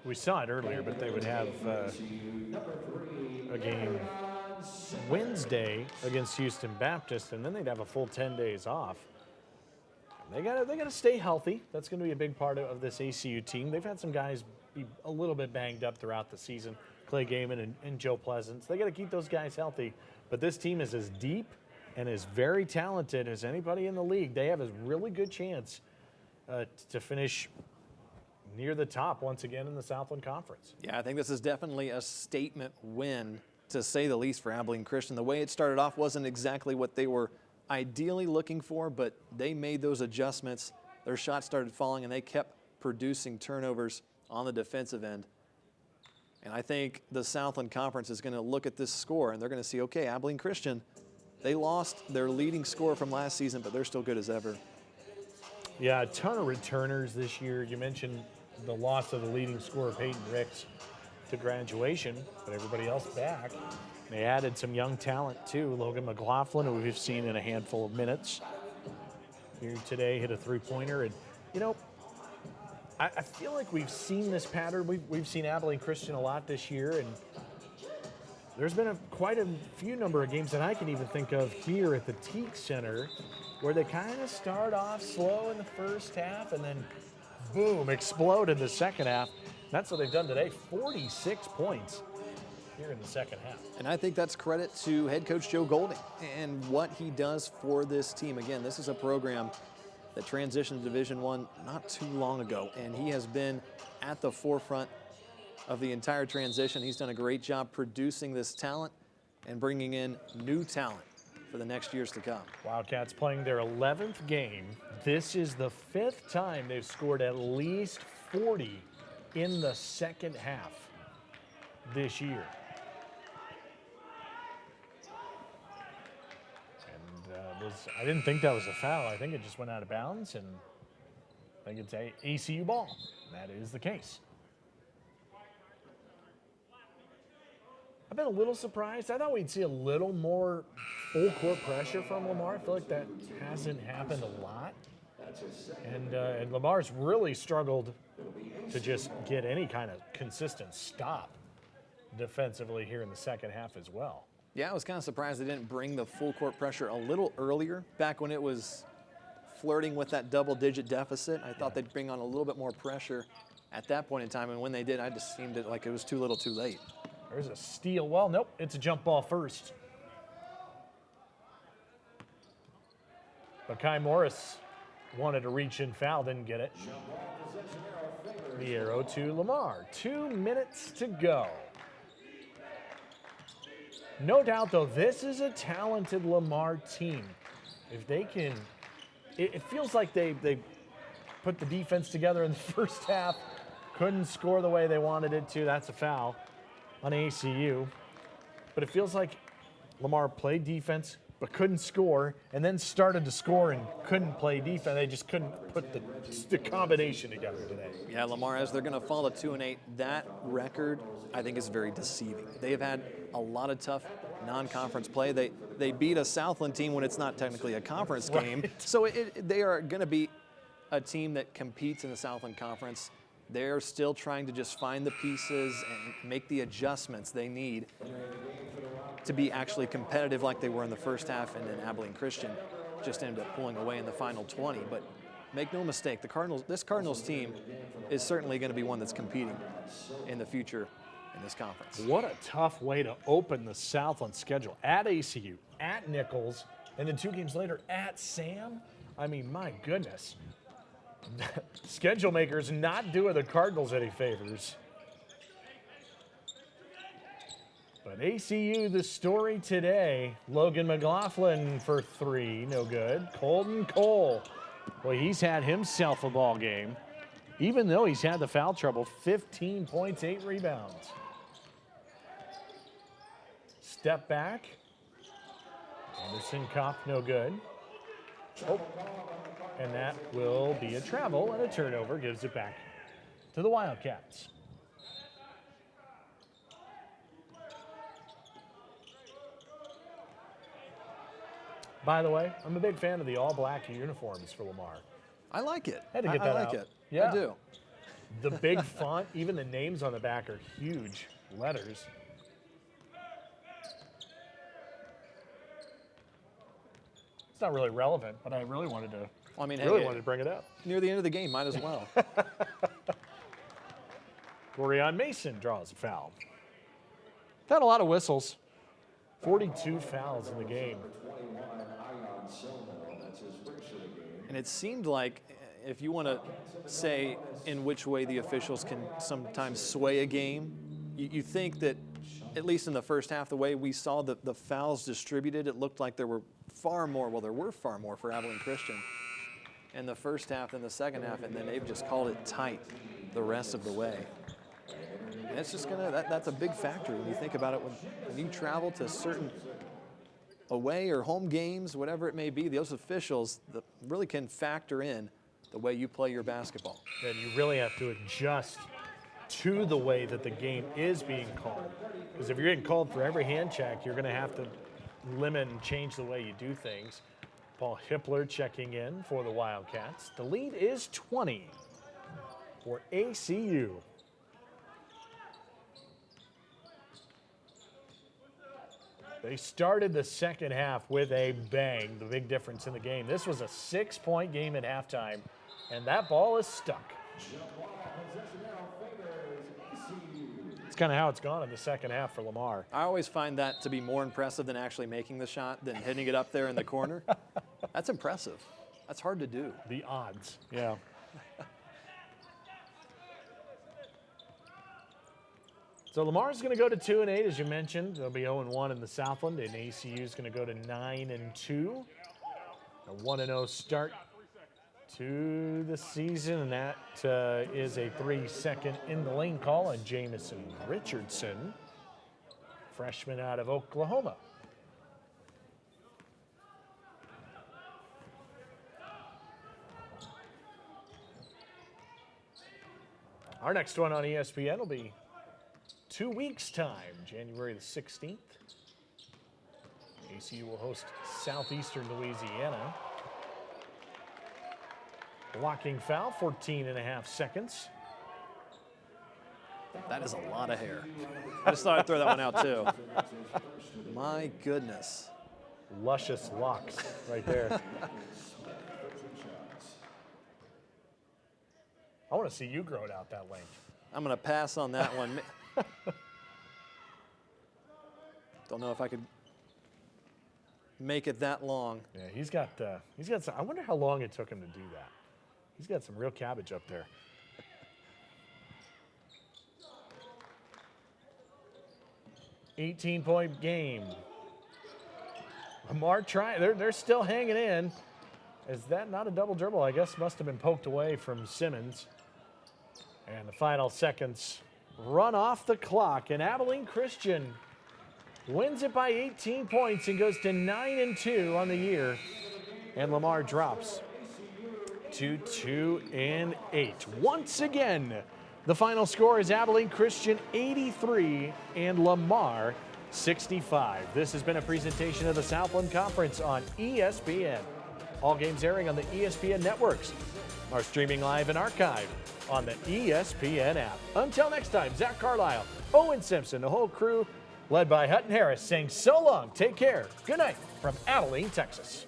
we saw it earlier, but they would have a game Wednesday against Houston Baptist, and then they'd have a full 10 days off. They gotta stay healthy. That's going to be a big part of this ACU team. They've had some guys be a little bit banged up throughout the season. Clay Gaiman and Joe Pleasance. They got to keep those guys healthy. But this team is as deep and as very talented as anybody in the league. They have a really good chance to finish near the top once again in the Southland Conference. Yeah, I think this is definitely a statement win, to say the least, for Abilene Christian. The way it started off wasn't exactly what they were ideally looking for, but they made those adjustments. Their shots started falling, and they kept producing turnovers on the defensive end. And I think the Southland Conference is going to look at this score, and they're going to see, okay, Abilene Christian, they lost their leading scorer from last season, but they're still good as ever. Yeah, a ton of returners this year. You mentioned the loss of the leading scorer, Peyton Ricks, to graduation, but everybody else back. They added some young talent, too. Logan McLaughlin, who we've seen in a handful of minutes here today, hit a three-pointer. And, you know, I feel like we've seen this pattern. We've seen Abilene Christian a lot this year, and there's been quite a few number of games that I can even think of here at the Teague Center where they kind of start off slow in the first half and then, boom, explode in the second half. That's what they've done today, 46 points here in the second half. And I think that's credit to head coach Joe Golding and what he does for this team. Again, this is a program that transitioned to Division I not too long ago, and he has been at the forefront of the entire transition. He's done a great job producing this talent and bringing in new talent for the next years to come. Wildcats playing their 11th game. This is the 5th time they've scored at least 40 in the second half this year. I didn't think that was a foul. I think it just went out of bounds, and I think it's a ACU ball. That is the case. I've been a little surprised. I thought we'd see a little more full court pressure from Lamar. I feel like that hasn't happened a lot. And Lamar's really struggled to just get any kind of consistent stop defensively here in the second half as well. Yeah, I was kind of surprised they didn't bring the full court pressure a little earlier, back when it was flirting with that double-digit deficit. I thought they'd bring on a little bit more pressure at that point in time, and when they did, I just seemed like it was too little too late. There's a steal. Well, nope, it's a jump ball first. But Kai Morris wanted to reach and foul, didn't get it. The arrow to Lamar. 2 minutes to go. No doubt, though, this is a talented Lamar team. If they can, it feels like they put the defense together in the first half, couldn't score the way they wanted it to. That's a foul on ACU. But it feels like Lamar played defense, but couldn't score, and then started to score and couldn't play defense. They just couldn't put the combination together today. Yeah, Lamar, as they're going to fall to 2-8, that record, I think, is very deceiving. They have had a lot of tough non-conference play. They beat a Southland team when it's not technically a conference game. Right. So they are going to be a team that competes in the Southland Conference. They're still trying to just find the pieces and make the adjustments they need to be actually competitive like they were in the first half, and then Abilene Christian just ended up pulling away in the final 20. But make no mistake, this Cardinals team is certainly going to be one that's competing in the future in this conference. What a tough way to open the Southland schedule. At ACU, at Nichols, and then 2 games later at Sam. I mean, my goodness. Schedule makers not doing the Cardinals any favors. But ACU, the story today. Logan McLaughlin for 3, no good. Colton Cole, well, he's had himself a ball game. Even though he's had the foul trouble, 15 points, 8 rebounds. Step back. Anderson Kopp, no good. Oh, and that will be a travel, and a turnover gives it back to the Wildcats. By the way, I'm a big fan of the all-black uniforms for Lamar. I like it. Had to get that I like out. it. Yeah. I do. The big font, even the names on the back are huge letters. It's not really relevant, but I really wanted to. Well, I mean, wanted hey, to bring it up. Near the end of the game, might as well. Corian Mason draws a foul. Had a lot of whistles. 42 fouls in the game. And it seemed like, if you want to say in which way the officials can sometimes sway a game, you think that, at least in the first half, the way we saw the fouls distributed, it looked like there were far more, well, there were far more for Abilene Christian in the first half than the second half, and then they've just called it tight the rest of the way. And it's just that's a big factor when you think about it. When you travel to certain away or home games, whatever it may be, those officials really can factor in the way you play your basketball. And you really have to adjust to the way that the game is being called. Because if you're getting called for every hand check, you're going to have to limit and change the way you do things. Paul Hippler checking in for the Wildcats. The lead is 20 for ACU. They started the second half with a bang, the big difference in the game. This was a 6-point game at halftime, and that ball is stuck. It's kind of how it's gone in the second half for Lamar. I always find that to be more impressive than actually making the shot, than hitting it up there in the corner. That's impressive. That's hard to do. The odds, yeah. So Lamar's going to go to 2-8, as you mentioned. They'll be 0-1 in the Southland, and ACU is going to go to 9-2. A 1-0 start to the season, and that is a 3-second in the lane call on Jamison Richardson, freshman out of Oklahoma. Our next one on ESPN will be 2 weeks' time, January the 16th. ACU will host Southeastern Louisiana. Blocking foul, 14.5 seconds. That is a lot of hair. I just thought I'd throw that one out too. My goodness. Luscious locks right there. I want to see you grow it out that length. I'm going to pass on that one. Don't know if I could make it that long. Yeah, he's got some, I wonder how long it took him to do that. He's got some real cabbage up there. $18-point game. Lamar trying, they're still hanging in. Is that not a double dribble? I guess must have been poked away from Simmons. And the final seconds run off the clock, and Abilene Christian wins it by 18 points and goes to 9-2 on the year. And Lamar drops to 2-8. Once again, the final score is Abilene Christian 83 and Lamar 65. This has been a presentation of the Southland Conference on ESPN. All games airing on the ESPN networks are streaming live and archived on the ESPN app. Until next time, Zach Carlisle, Owen Simpson, the whole crew led by Hutton Harris saying so long, take care, good night from Abilene, Texas.